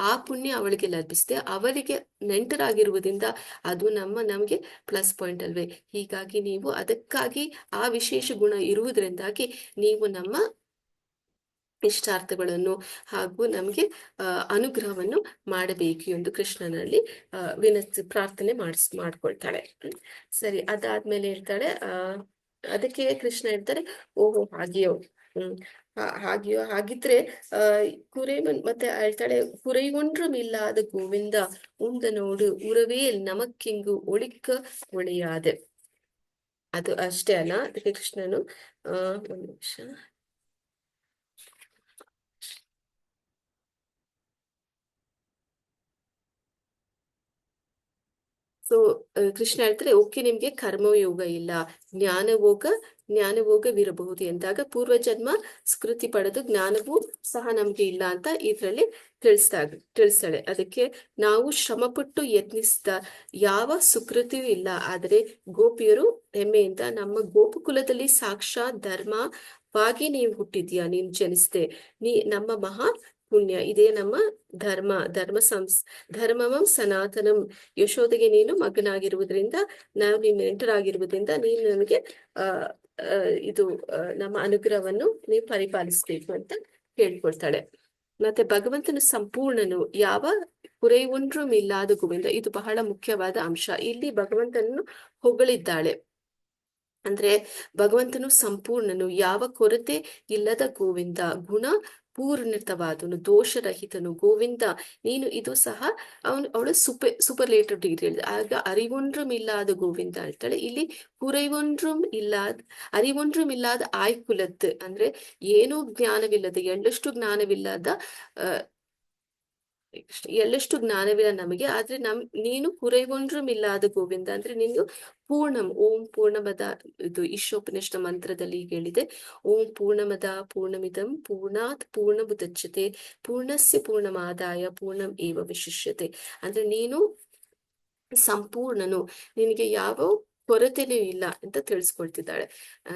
ಆ ಪುಣ್ಯ ಅವಳಿಗೆ ಲಭಿಸಿದೆ. ಅವಳಿಗೆ ನೆಂಟರಾಗಿರುವುದರಿಂದ ಅದು ನಮಗೆ ಪ್ಲಸ್ ಪಾಯಿಂಟ್ ಅಲ್ವೇ. ಹೀಗಾಗಿ ನೀವು ಅದಕ್ಕಾಗಿ ಆ ವಿಶೇಷ ಗುಣ ಇರುವುದರಿಂದಾಗಿ ನೀವು ನಮ್ಮ ಇಷ್ಟಾರ್ಥಗಳನ್ನು ಹಾಗೂ ನಮಗೆ ಅನುಗ್ರಹವನ್ನು ಮಾಡಬೇಕು ಎಂದು ಕೃಷ್ಣನಲ್ಲಿ ಪ್ರಾರ್ಥನೆ ಮಾಡ್ಕೊಳ್ತಾಳೆ. ಸರಿ, ಅದಾದ್ಮೇಲೆ ಹೇಳ್ತಾಳೆ, ಅದಕ್ಕೆ ಕೃಷ್ಣ ಹೇಳ್ತಾರೆ, ಓಹೋ ಹಾಗೆಯೋ. ಹ್ಮ್ ಹಾಗೆಯೋ ಹಾಗಿದ್ರೆ ಆ ಮತ್ತೆ ಹೇಳ್ತಾಳೆ, ಕುறையொன்றும் இல்லாத ಗೋವಿಂದ ಉಂದನೋಡು ಉರವೇಲ್ ನಮಕ್ಕಿಂಗು ಒಳಿಕ್ಕ ಒಳೆಯಾದೆ. ಅದು ಅಷ್ಟೇ ಅಲ್ಲ, ಅದಕ್ಕೆ ಕೃಷ್ಣನು ಒಂದು ನಿಮಿಷ. ಸೊ ಕೃಷ್ಣ ಹೇಳ್ತಾರೆ, ಓಕೆ ನಿಮ್ಗೆ ಕರ್ಮಯೋಗ ಇಲ್ಲ, ಜ್ಞಾನಯೋಗ ಜ್ಞಾನಯೋಗವಿರಬಹುದು ಎಂದಾಗ ಪೂರ್ವಜನ್ಮ ಸ್ಮೃತಿ ಪಡೆದು ಜ್ಞಾನವೂ ಸಹ ನಮ್ಗೆ ಇಲ್ಲ ಅಂತ ಇದ್ರಲ್ಲಿ ತಿಳಿಸ್ತಾಳೆ. ಅದಕ್ಕೆ ನಾವು ಶ್ರಮಪಟ್ಟು ಯತ್ನಿಸಿದ ಯಾವ ಸುಕೃತಿಯೂ ಇಲ್ಲ. ಆದರೆ ಗೋಪಿಯರು ಹೆಮ್ಮೆಯಿಂದ, ನಮ್ಮ ಗೋಪಕುಲದಲ್ಲಿ ಸಾಕ್ಷಾತ್ ಧರ್ಮವಾಗಿ ನೀವು ಹುಟ್ಟಿದ್ಯಾ, ನೀನ್ ಜನಿಸ್ದೆ, ನಮ್ಮ ಮಹಾ ಪುಣ್ಯ, ಇದೇ ನಮ್ಮ ಧರ್ಮ. ಧರ್ಮವಂ ಸನಾತನಂ. ಯಶೋದೆಗೆ ನೀನು ಮಗನಾಗಿರುವುದರಿಂದ, ನಾವು ನಿನ್ನ ನೆಂಟರಾಗಿರುವುದರಿಂದ ನೀನು ನಮಗೆ ಆ ಇದು ನಮ್ಮ ಅನುಗ್ರಹವನ್ನು ನೀವು ಪರಿಪಾಲಿಸ್ಬೇಕು ಅಂತ ಕೇಳ್ಕೊಳ್ತಾಳೆ. ಮತ್ತೆ ಭಗವಂತನ ಸಂಪೂರ್ಣನು, ಯಾವ ಕುறையொன்றும் ಇಲ್ಲದ ಗೋವಿಂದ. ಇದು ಬಹಳ ಮುಖ್ಯವಾದ ಅಂಶ. ಇಲ್ಲಿ ಭಗವಂತನನ್ನು ಹೊಗಳಿದ್ದಾಳೆ. ಅಂದ್ರೆ ಭಗವಂತನು ಸಂಪೂರ್ಣನು, ಯಾವ ಕೊರತೆ ಇಲ್ಲದ ಗೋವಿಂದ, ಗುಣ ಪೂರ್ಣಿತವಾದನು, ದೋಷರಹಿತನು ಗೋವಿಂದ ನೀನು. ಇದು ಸಹ ಅವಳು ಸೂಪರ್ಲೇಟಿವ್ ಡಿಗ್ರಿ ಹೇಳಿದ. ಆಗ ಅರಿವೊಂದ್rum ಇಲ್ಲದ ಗೋವಿಂದ ಹೇಳ್ತಾಳೆ. ಇಲ್ಲಿ ಕುறையொன்றும் ಇಲ್ಲದ ಅರಿವೊಂದ್rum ಇಲ್ಲದ ಆಯ್ಕುಲತ್, ಅಂದ್ರೆ ಏನೂ ಜ್ಞಾನವಿಲ್ಲದ, ಎಳ್ಳಷ್ಟು ಜ್ಞಾನವಿಲ್ಲ ನಮಗೆ, ಆದ್ರೆ ನೀನು ಕುறையொன்றும் ಇಲ್ಲದ ಗೋವಿಂದ ಅಂದ್ರೆ ನೀನು ಪೂರ್ಣಂ. ಓಂ ಪೂರ್ಣಮದ, ಇದು ಈಶೋಪನಿಷತ್ ಮಂತ್ರದಲ್ಲಿ ಹೇಳಿದೆ, ಓಂ ಪೂರ್ಣಮದ ಪೂರ್ಣಮಿದಂ ಪೂರ್ಣಾತ್ ಪೂರ್ಣಮುದಚ್ಯತೆ ಪೂರ್ಣಸ್ಯ ಪೂರ್ಣಮಾದಾಯ ಪೂರ್ಣಂ ಏವ ವಿಶಿಷ್ಯತೆ. ಅಂದ್ರೆ ನೀನು ಸಂಪೂರ್ಣನು, ನಿನಗೆ ಯಾವ ಕೊರತೆನೂ ಇಲ್ಲ ಅಂತ ತಿಳಿಸ್ಕೊಳ್ತಿದ್ದಾಳೆ.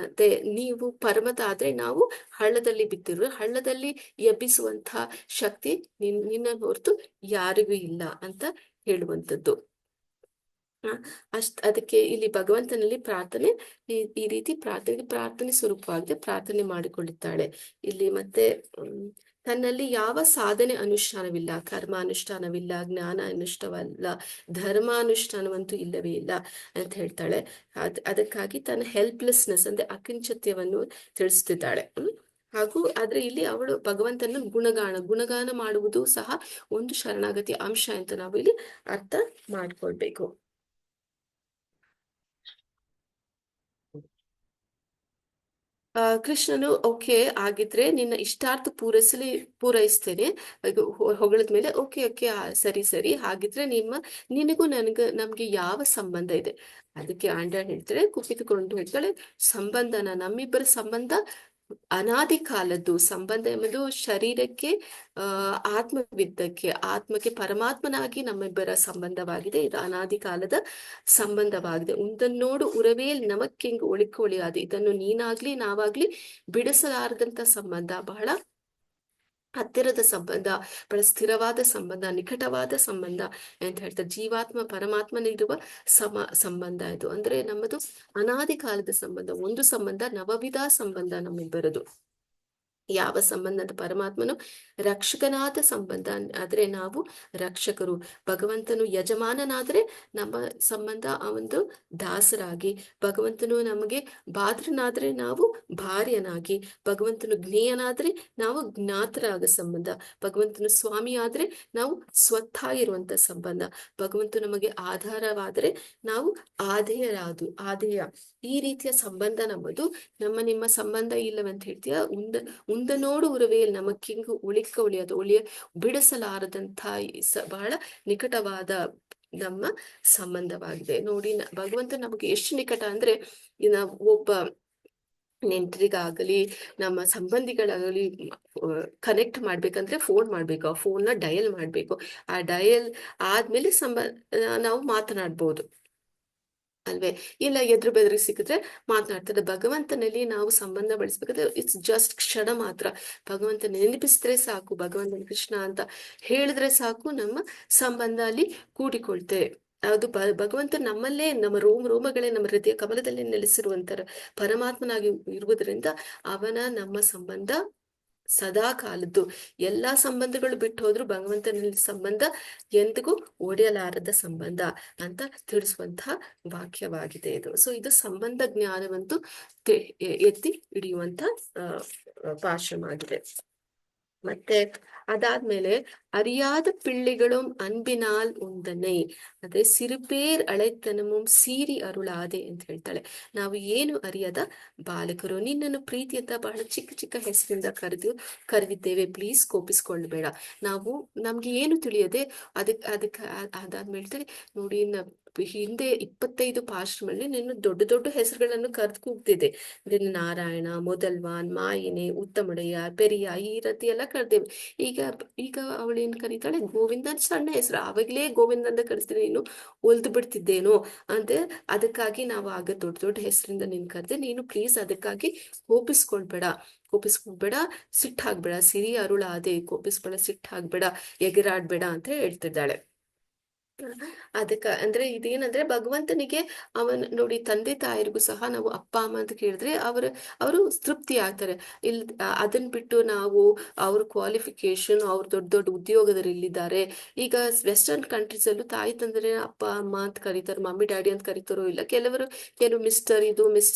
ಮತ್ತೆ ನೀವು ಪರಮತ ಆದ್ರೆ ನಾವು ಹಳ್ಳದಲ್ಲಿ ಬಿದ್ದಿರು, ಹಳ್ಳದಲ್ಲಿ ಎಬ್ಬಿಸುವಂತಹ ಶಕ್ತಿ ನಿನ್ನ ಹೊರತು ಯಾರಿಗೂ ಇಲ್ಲ ಅಂತ ಹೇಳುವಂಥದ್ದು. ಅದಕ್ಕೆ ಇಲ್ಲಿ ಭಗವಂತನಲ್ಲಿ ಪ್ರಾರ್ಥನೆ ಈ ರೀತಿ ಪ್ರಾರ್ಥನೆ ಸ್ವರೂಪವಾಗಿದೆ, ಪ್ರಾರ್ಥನೆ ಮಾಡಿಕೊಳ್ಳುತ್ತಾಳೆ. ಇಲ್ಲಿ ಮತ್ತೆ ತನ್ನಲ್ಲಿ ಯಾವ ಸಾಧನೆ ಅನುಷ್ಠಾನವಿಲ್ಲ, ಕರ್ಮ ಅನುಷ್ಠಾನವಿಲ್ಲ, ಜ್ಞಾನ ಅನುಷ್ಠಾನವಲ್ಲ, ಧರ್ಮಾನುಷ್ಠಾನವಂತೂ ಇಲ್ಲವೇ ಇಲ್ಲ ಅಂತ ಹೇಳ್ತಾಳೆ. ಅದಕ್ಕಾಗಿ ತನ್ನ ಹೆಲ್ಪ್ಲೆಸ್ನೆಸ್ ಅಂದ್ರೆ ಅಕಿಂಚತ್ಯವನ್ನು ತಿಳಿಸ್ತಿದ್ದಾಳೆ. ಹಾಗೂ ಆದ್ರೆ ಇಲ್ಲಿ ಅವಳು ಭಗವಂತನ ಗುಣಗಾನ ಮಾಡುವುದು ಸಹ ಒಂದು ಶರಣಾಗತಿ ಅಂಶ ಅಂತ ನಾವು ಇಲ್ಲಿ ಅರ್ಥ ಮಾಡ್ಕೊಳ್ಬೇಕು. ಕೃಷ್ಣನು, ಓಕೆ ಆಗಿದ್ರೆ ನಿನ್ನ ಇಷ್ಟಾರ್ಥ ಪೂರೈಸ್ತೇನೆ ಹೊಗಳದ್ಮೇಲೆ, ಓಕೆ ಓಕೆ ಸರಿ ಹಾಗಿದ್ರೆ ನಿನಗೂ ನಮ್ಗೆ ಯಾವ ಸಂಬಂಧ ಇದೆ. ಅದಕ್ಕೆ ಆಂಡ ಹೇಳ್ತಾಳೆ, ಕುಪಿತುಕೊಂಡು ಹೇಳ್ತಾಳೆ, ನಮ್ಮಿಬ್ಬರ ಸಂಬಂಧ ಅನಾದಿ ಕಾಲದ್ದು ಸಂಬಂಧ ಎಂಬುದು ಶರೀರಕ್ಕೆ ಆತ್ಮಕ್ಕೆ ಪರಮಾತ್ಮನಾಗಿ ನಮ್ಮಿಬ್ಬರ ಸಂಬಂಧವಾಗಿದೆ. ಇದು ಅನಾದಿ ಕಾಲದ ಸಂಬಂಧವಾಗಿದೆ. ಉಂದನ್ನೋಡು ಉರವೇಲ್ ನಮಕ್ಕೆಂಗು ಒಳಿಯಾದ. ಇದನ್ನು ನೀನಾಗ್ಲಿ ನಾವಾಗ್ಲಿ ಬಿಡಿಸಲಾರದಂತ ಸಂಬಂಧ, ಬಹಳ ಹತ್ತಿರದ ಸಂಬಂಧ, ಬಹಳ ಸ್ಥಿರವಾದ ಸಂಬಂಧ, ನಿಕಟವಾದ ಸಂಬಂಧ ಅಂತ ಹೇಳ್ತಾರೆ. ಜೀವಾತ್ಮ ಪರಮಾತ್ಮನಿರುವ ಸಂಬಂಧ ಇದು. ಅಂದ್ರೆ ನಮ್ಮದು ಅನಾದಿ ಕಾಲದ ಸಂಬಂಧ, ಒಂದು ಸಂಬಂಧ, ನವವಿಧ ಸಂಬಂಧ ನಮ್ಮಿಬ್ಬರದು. ಯಾವ ಸಂಬಂಧ ಅಂತ, ಪರಮಾತ್ಮನು ರಕ್ಷಕನಾದ ಸಂಬಂಧ, ಆದ್ರೆ ನಾವು ರಕ್ಷಕರು. ಭಗವಂತನು ಯಜಮಾನನಾದ್ರೆ ನಮ್ಮ ಸಂಬಂಧ ಅವನು ದಾಸರಾಗಿ, ಭಗವಂತನು ನಮಗೆ ಬಾದ್ರನಾದ್ರೆ ನಾವು ಭಾರ್ಯನಾಗಿ, ಭಗವಂತನು ಜ್ಞೇಯನಾದ್ರೆ ನಾವು ಜ್ಞಾತರಾಗ ಸಂಬಂಧ, ಭಗವಂತನು ಸ್ವಾಮಿ ಆದ್ರೆ ನಾವು ಸ್ವತಃ ಇರುವಂತ ಸಂಬಂಧ, ಭಗವಂತ ನಮಗೆ ಆಧಾರವಾದ್ರೆ ನಾವು ಆಧೇಯ. ಈ ರೀತಿಯ ಸಂಬಂಧ ನಮ್ಮದು. ನಿಮ್ಮ ಸಂಬಂಧ ಇಲ್ಲವಂತ ಹೇಳ್ತೀಯ. ಉಂದನೋಡು ಉರವೇಲ್ ನಮಕ್ಕಿಂಗು ಒಳಿಯೋದು, ಬಿಡಿಸಲಾರದಂಥ ಬಹಳ ನಿಕಟವಾದ ನಮ್ಮ ಸಂಬಂಧವಾಗಿದೆ. ನೋಡಿ, ಭಗವಂತ ನಮಗೆ ಎಷ್ಟು ನಿಕಟ ಅಂದ್ರೆ, ನಾವು ಒಬ್ಬ ನೆಂಟರಿಗಾಗಲಿ ನಮ್ಮ ಸಂಬಂಧಿಗಳಾಗಲಿ ಕನೆಕ್ಟ್ ಮಾಡ್ಬೇಕಂದ್ರೆ ಫೋನ್ ಮಾಡ್ಬೇಕು, ಆ ಫೋನ್ನ ಡಯಲ್ ಮಾಡ್ಬೇಕು, ಆ ಡಯಲ್ ಆದ್ಮೇಲೆ ನಾವು ಮಾತನಾಡ್ಬೋದು ಅಲ್ವೇ. ಇಲ್ಲ ಎದುರು ಬೆದರಿ ಸಿಕ್ಕಿದ್ರೆ ಮಾತನಾಡ್ತಾರೆ. ಭಗವಂತನಲ್ಲಿ ನಾವು ಸಂಬಂಧ ಬೆಳೆಸ್ಬೇಕಾದ್ರೆ ಇಟ್ಸ್ ಜಸ್ಟ್ ಕ್ಷಣ ಮಾತ್ರ. ಭಗವಂತ ನೆನಪಿಸಿದ್ರೆ ಸಾಕು, ಭಗವಂತನ ಕೃಷ್ಣ ಅಂತ ಹೇಳಿದ್ರೆ ಸಾಕು, ನಮ್ಮ ಸಂಬಂಧ ಅಲ್ಲಿ ಕೂಡಿಕೊಳ್ತೇವೆ. ಅದು ಭಗವಂತ ನಮ್ಮಲ್ಲೇ, ನಮ್ಮ ರೋಮಗಳೇ ನಮ್ಮ ಹೃದಯ ಕಮಲದಲ್ಲಿ ನೆಲೆಸಿರುವಂತರ ಪರಮಾತ್ಮನಾಗಿ ಇರುವುದರಿಂದ ನಮ್ಮ ಸಂಬಂಧ ಸದಾ ಕಾಲದ್ದು. ಎಲ್ಲಾ ಸಂಬಂಧಗಳು ಬಿಟ್ಟು ಹೋದ್ರು ಭಗವಂತನಲ್ಲಿ ಸಂಬಂಧ ಎಂದಿಗೂ ಒಡೆಯಲಾರದ ಸಂಬಂಧ ಅಂತ ತಿಳಿಸುವಂತಹ ವಾಕ್ಯವಾಗಿದೆ ಇದು. ಸೊ ಇದು ಸಂಬಂಧ ಜ್ಞಾನವಂತೂ ಎತ್ತಿ ಹಿಡಿಯುವಂತ ಪಾಶಮಾಗಿದೆ. ಮತ್ತೆ ಅದಾದ್ಮೇಲೆ ಅರಿಯಾದ ಪಿಳ್ಳಿಗಳು ಅನ್ಬಿನಾಲ್ ಉಂದನೆ, ಅಂದ್ರೆ ಸಿರುಪೇರ್ ಅಳೆತನமும் ಸೀರಿ ಅರುಳಾದೆ ಅಂತ ಹೇಳ್ತಾಳೆ. ನಾವು ಏನು ಅರಿಯದ ಬಾಲಕರು, ನಿನ್ನನ್ನು ಪ್ರೀತಿ ಅಂತ ಬಹಳ ಚಿಕ್ಕ ಚಿಕ್ಕ ಹೆಸರಿಂದ ಕರೆದಿದ್ದೇವೆ, ಪ್ಲೀಸ್ ಕೋಪಿಸ್ಕೊಳ್ಬೇಡ. ನಾವು ನಮ್ಗೆ ಏನು ತಿಳಿಯದೆ ಅದಕ್ಕೆ ಅದಾದ್ಮೇಲೆ ಹೇಳ್ತಾರೆ ನೋಡಿ, ಹಿಂದೆ 25 ಪಾಶ್ರಮಲ್ಲಿ ನಿನ್ನ ದೊಡ್ಡ ದೊಡ್ಡ ಹೆಸರುಗಳನ್ನು ಕರೆದು ಕೂಗ್ತಿದೆ. ನಾರಾಯಣ, ಮೊದಲ್ವಾನ್, ಮಾಯಿನೇ, ಉತ್ತಮುಡಯ್ಯ, ಪೆರಿಯ, ಈ ರೀತಿ ಎಲ್ಲ ಕರೆದೇವೆ. ಈಗ ಈಗ ಅವಳೇನ್ ಕರೀತಾಳೆ, ಗೋವಿಂದನ್ ಸಣ್ಣ ಹೆಸರು, ಆವಾಗಲೇ ಗೋವಿಂದಂದ ಕರೆಸ್ತೀನಿ, ನೀನು ಒಲ್ದು ಬಿಡ್ತಿದ್ದೇನೋ ಅಂದ್ರೆ ಅದಕ್ಕಾಗಿ ನಾವು ಆಗ ದೊಡ್ಡ ದೊಡ್ಡ ಹೆಸರಿಂದ ನೀನ್ ಕರೆದೆ, ನೀನು ಪ್ಲೀಸ್ ಅದಕ್ಕಾಗಿ ಕೋಪಿಸ್ಕೊಳ್ಬೇಡ, ಸಿಟ್ಟಾಗ್ಬೇಡ, ಸಿರಿ ಅರುಳಾದೆ, ಕೋಪಿಸ್ಬೇಡ, ಸಿಟ್ಟಾಗ್ಬೇಡ, ಎಗರಾಡ್ಬೇಡ ಅಂತ ಹೇಳ್ತಿದ್ದಾಳೆ. ಅಂದ್ರೆ ಇದೇನಂದ್ರೆ ಭಗವಂತನಿಗೆ ಅವನ್ ನೋಡಿ, ತಂದೆ ತಾಯರಿಗೂ ಸಹ ನಾವು ಅಪ್ಪ ಅಮ್ಮ ಅಂತ ಕೇಳಿದ್ರೆ ಅವರು ತೃಪ್ತಿ ಆಗ್ತಾರೆ. ಅದನ್ ಬಿಟ್ಟು ನಾವು ಅವ್ರ ಕ್ವಾಲಿಫಿಕೇಶನ್, ಅವ್ರ ದೊಡ್ಡ ದೊಡ್ಡ ಉದ್ಯೋಗದಲ್ಲಿದ್ದಾರೆ. ಈಗ ವೆಸ್ಟರ್ನ್ ಕಂಟ್ರೀಸ್ ಅಲ್ಲೂ ತಾಯಿ ತಂದ್ರೆ ಅಪ್ಪ ಅಮ್ಮ ಅಂತ ಕರೀತಾರೆ, ಮಮ್ಮಿ ಡ್ಯಾಡಿ ಅಂತ ಕರೀತಾರೋ ಇಲ್ಲ, ಕೆಲವು ಮಿಸ್ಟರ್ ಇದು,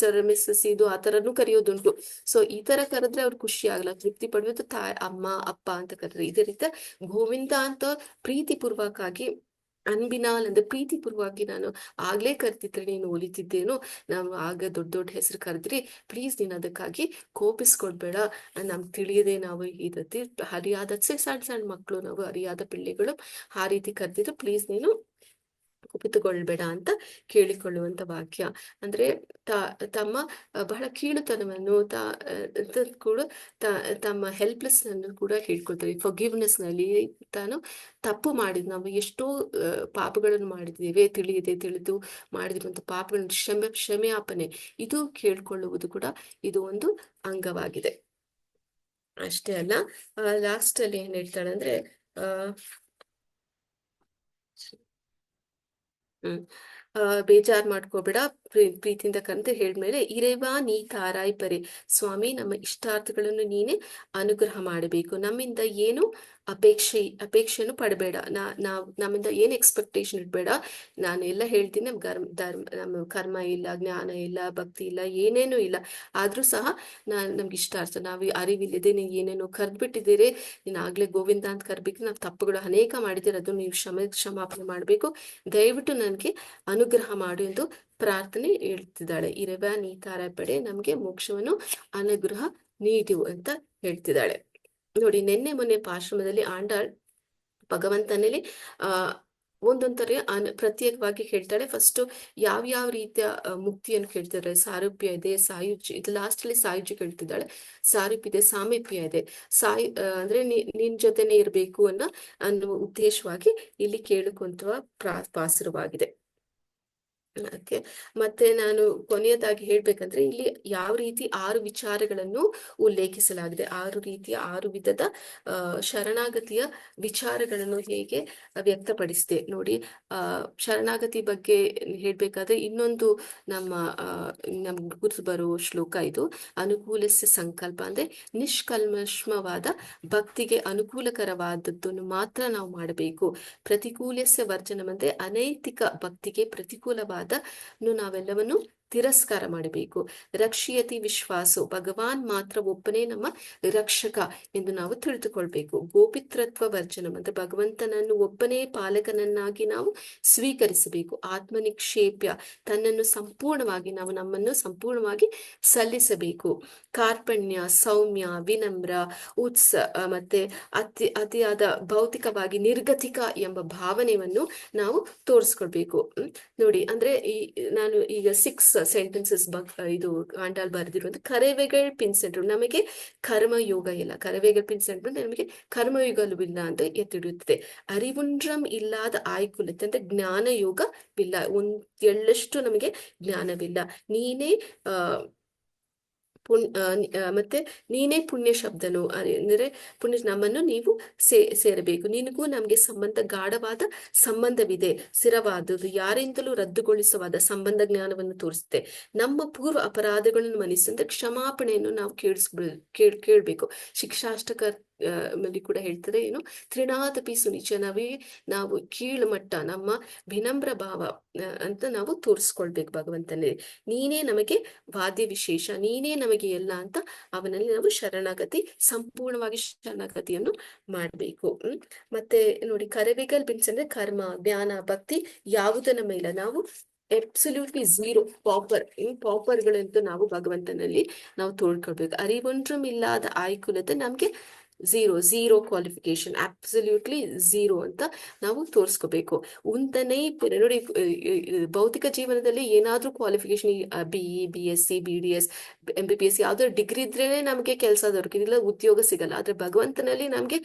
ಮಿಸ್ಸಸ್ ಇದು, ಆ ತರನು ಕರೆಯೋದುಂಟು. ಸೊ ಈ ತರ ಕರೆದ್ರೆ ಅವ್ರು ಖುಷಿ ಆಗಲ್ಲ, ತೃಪ್ತಿ ಪಡೆಯೋದು ಅಮ್ಮ ಅಪ್ಪ ಅಂತ ಕರೆದ್ರೆ. ಇದೇ ರೀತಿ ಗೋವಿಂದ ಅಂತ ಪ್ರೀತಿ ಪೂರ್ವಕವಾಗಿ, ಅನ್ಬಿನಾಲ್ ಅಂದ್ರೆ ಪ್ರೀತಿ ಪೂರ್ವವಾಗಿ ನಾನು ಆಗ್ಲೇ ಕರ್ತಿದ್ರೆ ನೀನು ಒಲಿತಿದ್ದೇನು, ನಾವು ಆಗ ದೊಡ್ಡ ದೊಡ್ಡ ಹೆಸರು ಕರೆದ್ರಿ, ಪ್ಲೀಸ್ ನೀನ್ ಅದಕ್ಕಾಗಿ ಕೋಪಿಸ್ಕೊಡ್ಬೇಡ. ನಮ್ಗೆ ತಿಳಿಯದೆ ನಾವು ಈ ರೀತಿ ಹರಿಯಾದ ಸಣ್ಣ ಸಣ್ಣ ಮಕ್ಕಳು, ನಾವು ಹರಿಯಾದ ಪಿಳ್ಳೆಗಳು ಆ ರೀತಿ ಕರೆದಿದ್ರು, ಪ್ಲೀಸ್ ನೀನು ಕುಪಿತುಕೊಳ್ಬೇಡ ಅಂತ ಕೇಳಿಕೊಳ್ಳುವಂತ ವಾಕ್ಯ. ಅಂದ್ರೆ ತಮ್ಮ ಬಹಳ ಕೀಳುತನವನ್ನು ಕೂಡ ತಮ್ಮ ಹೆಲ್ಪ್ಲೆಸ್ ನನ್ನು ಕೂಡ ಹೇಳ್ಕೊಳ್ತಾರೆ. ಫಾರ್ಗಿವ್ನೆಸ್ ನಲ್ಲಿ ತಾನು ತಪ್ಪು ಮಾಡಿದ್, ನಾವು ಎಷ್ಟೋ ಪಾಪಗಳನ್ನು ಮಾಡಿದ್ದೇವೆ, ತಿಳಿದು ಮಾಡಿದಿರುವಂತ ಪಾಪಗಳನ್ನು ಕ್ಷಮೆಯಾಪನೆ ಇದು ಕೇಳ್ಕೊಳ್ಳುವುದು ಕೂಡ ಇದು ಒಂದು ಅಂಗವಾಗಿದೆ. ಅಷ್ಟೇ ಅಲ್ಲ, ಲಾಸ್ಟ್ ಅಲ್ಲಿ ಏನ್ ಹೇಳ್ತಾಳೆ ಅಂದ್ರೆ ಬೇಜಾರ್ ಮಾಡ್ಕೋಬೇಡ, ಪ್ರೀತಿಯಿಂದ ಕಂತ ಹೇಳಿದ್ಮೇಲೆ, ಇರೇವಾ ನೀ ತಾರಾಯ್ ಪರಿ, ಸ್ವಾಮಿ ನಮ್ಮ ಇಷ್ಟಾರ್ಥಗಳನ್ನು ನೀನೆ ಅನುಗ್ರಹ ಮಾಡಬೇಕು, ನಮ್ಮಿಂದ ಏನು ಅಪೇಕ್ಷೆಯನ್ನು ಪಡಬೇಡ, ನಮ್ಮಿಂದ ಏನು ಎಕ್ಸ್ಪೆಕ್ಟೇಷನ್ ಇಡ್ಬೇಡ. ನಾನು ಎಲ್ಲ ಹೇಳ್ತೀನಿ, ನಮ್ಮ ಕರ್ಮ ಇಲ್ಲ, ಜ್ಞಾನ ಇಲ್ಲ, ಭಕ್ತಿ ಇಲ್ಲ, ಏನೇನು ಇಲ್ಲ, ಆದ್ರೂ ಸಹ ನಮ್ಗೆ ಇಷ್ಟಾರ್ಥ, ನಾವು ಅರಿವಿಲ್ಲದೆ ನೀವು ಏನೇನೋ ಕರ್ದ್ಬಿಟ್ಟಿದ್ದೀರಿ, ನೀನ್ ಆಗ್ಲೇ ಗೋವಿಂದ ಅಂತ ಕರ್ಬೇಕು, ನಾವು ತಪ್ಪುಗಳು ಅನೇಕ ಮಾಡಿದ್ದೀರಿ, ಅದು ನೀವು ಕ್ಷಮಾಪಣೆ ಮಾಡ್ಬೇಕು, ದಯವಿಟ್ಟು ನನ್ಗೆ ಅನುಗ್ರಹ ಮಾಡು ಎಂದು ಪ್ರಾರ್ಥನೆ ಹೇಳ್ತಿದ್ದಾಳೆ. ಇರವ ನೀ ತಾರಾಪಡೆ, ನಮ್ಗೆ ಮೋಕ್ಷವನ್ನು ಅನುಗ್ರಹ ನೀಡು ಅಂತ ಹೇಳ್ತಿದ್ದಾಳೆ. ನೋಡಿ, ಮೊನ್ನೆ ಆಶ್ರಮದಲ್ಲಿ ಆಂಡಾಳ್ ಭಗವಂತನಲ್ಲಿ ಒಂದೊಂಥರ ಪ್ರತ್ಯೇಕವಾಗಿ ಹೇಳ್ತಾಳೆ. ಫಸ್ಟ್ ಯಾವ ರೀತಿಯ ಮುಕ್ತಿಯನ್ನು ಕೇಳ್ತಿದ್ದಾರೆ, ಸಾರೂಪ್ಯ ಇದೆ, ಸಾಯುಜ್ಯ ಇದು, ಲಾಸ್ಟ್ ಅಲ್ಲಿ ಸಾಯುಜ್ಯ ಕೇಳ್ತಿದ್ದಾಳೆ, ಸಾರೂಪ್ಯ ಇದೆ, ಸಾಮೀಪ್ಯ ಇದೆ. ಅಂದ್ರೆ ನಿನ್ ಜೊತೆನೆ ಇರ್ಬೇಕು ಅನ್ನುವ ಉದ್ದೇಶವಾಗಿ ಇಲ್ಲಿ ಕೇಳಿಕೊಂತ ಪಾಸುರವಾಗಿದೆ. ಮತ್ತೆ ನಾನು ಕೊನೆಯದಾಗಿ ಹೇಳ್ಬೇಕಂದ್ರೆ, ಇಲ್ಲಿ ಯಾವ ರೀತಿ 6 ವಿಚಾರಗಳನ್ನು ಉಲ್ಲೇಖಿಸಲಾಗಿದೆ, 6 ವಿಧದ ಶರಣಾಗತಿಯ ವಿಚಾರಗಳನ್ನು ಹೇಗೆ ವ್ಯಕ್ತಪಡಿಸಿದೆ ನೋಡಿ. ಶರಣಾಗತಿ ಬಗ್ಗೆ ಹೇಳ್ಬೇಕಾದ್ರೆ ಇನ್ನೊಂದು ನಮ್ಗೆ ಗುರುತು ಬರುವ ಶ್ಲೋಕ ಇದು. ಅನುಕೂಲಸ್ಯ ಸಂಕಲ್ಪ ಅಂದ್ರೆ ನಿಷ್ಕಲ್ಮಶ್ಮವಾದ ಭಕ್ತಿಗೆ ಅನುಕೂಲಕರವಾದದ್ದನ್ನು ಮಾತ್ರ ನಾವು ಮಾಡಬೇಕು. ಪ್ರತಿಕೂಲಸ್ಯ ವರ್ಜನಂ ಅಂದ್ರೆ ಅನೈತಿಕ ಭಕ್ತಿಗೆ ಪ್ರತಿಕೂಲವಾದ ನಾವೆಲ್ಲವನ್ನು ತಿರಸ್ಕಾರ ಮಾಡಬೇಕು. ರಕ್ಷಿಯತಿ ವಿಶ್ವಾಸು, ಭಗವಾನ್ ಮಾತ್ರ ಒಬ್ಬನೇ ನಮ್ಮ ರಕ್ಷಕ ಎಂದು ನಾವು ತಿಳಿದುಕೊಳ್ಬೇಕು. ಗೋಪಿತ್ರತ್ವ ವರ್ಜನಂ ಅಂದ್ರೆ ಭಗವಂತನನ್ನು ಒಬ್ಬನೇ ಪಾಲಕನನ್ನಾಗಿ ನಾವು ಸ್ವೀಕರಿಸಬೇಕು. ಆತ್ಮನಿಕ್ಷೇಪ್ಯ, ತನ್ನನ್ನು ಸಂಪೂರ್ಣವಾಗಿ ನಮ್ಮನ್ನು ಸಂಪೂರ್ಣವಾಗಿ ಸಲ್ಲಿಸಬೇಕು. ಕಾರ್ಪಣ್ಯ, ಸೌಮ್ಯ, ವಿನಮ್ರ, ಮತ್ತೆ ಅತಿಯಾದ ಭೌತಿಕವಾಗಿ ನಿರ್ಗತಿಕ ಎಂಬ ಭಾವನೆಯನ್ನು ನಾವು ತೋರಿಸ್ಕೊಳ್ಬೇಕು. ನೋಡಿ, ಅಂದ್ರೆ ನಾನು ಈಗ 6 ಸೆಂಟೆನ್ಸಸ್ ಇದು ಆಂಡಾಳ್ ಬರೆದಿರುವಂತ ಕರೆವೆಗಳ್ ಪಿನ್ಸೆಂಟ್ರು, ನಮಗೆ ಕರ್ಮಯೋಗ ಇಲ್ಲ, ಕರೆವೆಗಳ್ ಪಿನ್ಸೆಂಟ್ರು ನಮಗೆ ಕರ್ಮಯೋಗವಿಲ್ಲ ಅಂತ ಎತ್ತಿಡುತ್ತದೆ. ಅರಿವುಂಡ್ರಂ ಇಲ್ಲದ ಆಯ್ಕುಲತೆ ಅಂದ್ರೆ ಜ್ಞಾನ ಯೋಗವಿಲ್ಲ, ಎಳ್ಳಷ್ಟು ನಮಗೆ ಜ್ಞಾನವಿಲ್ಲ. ನೀನೇ ಮತ್ತೆ ನೀನೇ ಪುಣ್ಯ ಶಬ್ದನು ಅಂದ್ರೆ ಪುಣ್ಯ ನಮ್ಮನ್ನು ನೀವು ಸೇರಬೇಕು. ನಿನಗೂ ನಮ್ಗೆ ಸಂಬಂಧ ಗಾಢವಾದ ಸಂಬಂಧವಿದೆ, ಸ್ಥಿರವಾದುದು, ಯಾರಿಂದಲೂ ರದ್ದುಗೊಳಿಸವಾದ ಸಂಬಂಧ ಜ್ಞಾನವನ್ನು ತೋರಿಸುತ್ತೆ. ನಮ್ಮ ಪೂರ್ವ ಅಪರಾಧಗಳನ್ನು ಮನ್ನಿಸಿದ್ರೆ ಕ್ಷಮಾಪಣೆಯನ್ನು ನಾವು ಕೇಳ್ಬೇಕು. ಶಿಕ್ಷಾಷ್ಟಕ ಅಲ್ಲಿ ಕೂಡ ಹೇಳ್ತಾರೆ ಏನು, ತ್ರಿನಾಥಪಿ ಸುನಿಚನವೇ, ನಾವು ಕೀಳು ಮಟ್ಟ ನಮ್ಮ ವಿನಮ್ರ ಭಾವ ಅಂತ ನಾವು ತೋರಿಸ್ಕೊಳ್ಬೇಕು ಭಗವಂತನೇ. ನೀನೇ ನಮಗೆ ವಾದ್ಯ ವಿಶೇಷ, ನೀನೇ ನಮಗೆ ಎಲ್ಲ ಅಂತ ಅವನಲ್ಲಿ ನಾವು ಶರಣಾಗತಿ, ಸಂಪೂರ್ಣವಾಗಿ ಶರಣಾಗತಿಯನ್ನು ಮಾಡ್ಬೇಕು. ಮತ್ತೆ ನೋಡಿ, ಕರಬೇಕಲ್ ಬಿನ್ಸ್ ಅಂದ್ರೆ ಕರ್ಮ, ಜ್ಞಾನ, ಭಕ್ತಿ ಯಾವುದನ್ನ ಮೇಲ ನಾವು ಎಬ್ಸಲ್ಯೂಟ್ಲಿ ಝೀರೋ ಪಾಪರ್ಗಳಂತೂ ನಾವು ಭಗವಂತನಲ್ಲಿ ನಾವು ತೋಳ್ಕೊಳ್ಬೇಕು. ಅರಿವೊಂದ್rum ಇಲ್ಲದ ಆಯ್ಕುಲತೆ ನಮ್ಗೆ ಝೀರೋ ಕ್ವಾಲಿಫಿಕೇಶನ್, ಅಬ್ಸಲ್ಯೂಟ್ಲಿ ಝೀರೋ ಅಂತ ನಾವು ತೋರಿಸ್ಕೋಬೇಕು. ಉಂತನೇ ನೋಡಿ, ಭೌತಿಕ ಜೀವನದಲ್ಲಿ ಏನಾದ್ರೂ qualification, BE, BSc, BDS, MBBS ಯಾವ್ದಾದ್ರು ಡಿಗ್ರಿ ಇದ್ರೇನೆ ನಮ್ಗೆ ಕೆಲಸ ದೊರಕಿದಿಲ್ಲ, ಉದ್ಯೋಗ ಸಿಗಲ್ಲ. ಆದ್ರೆ ಭಗವಂತನಲ್ಲಿ ನಮ್ಗೆ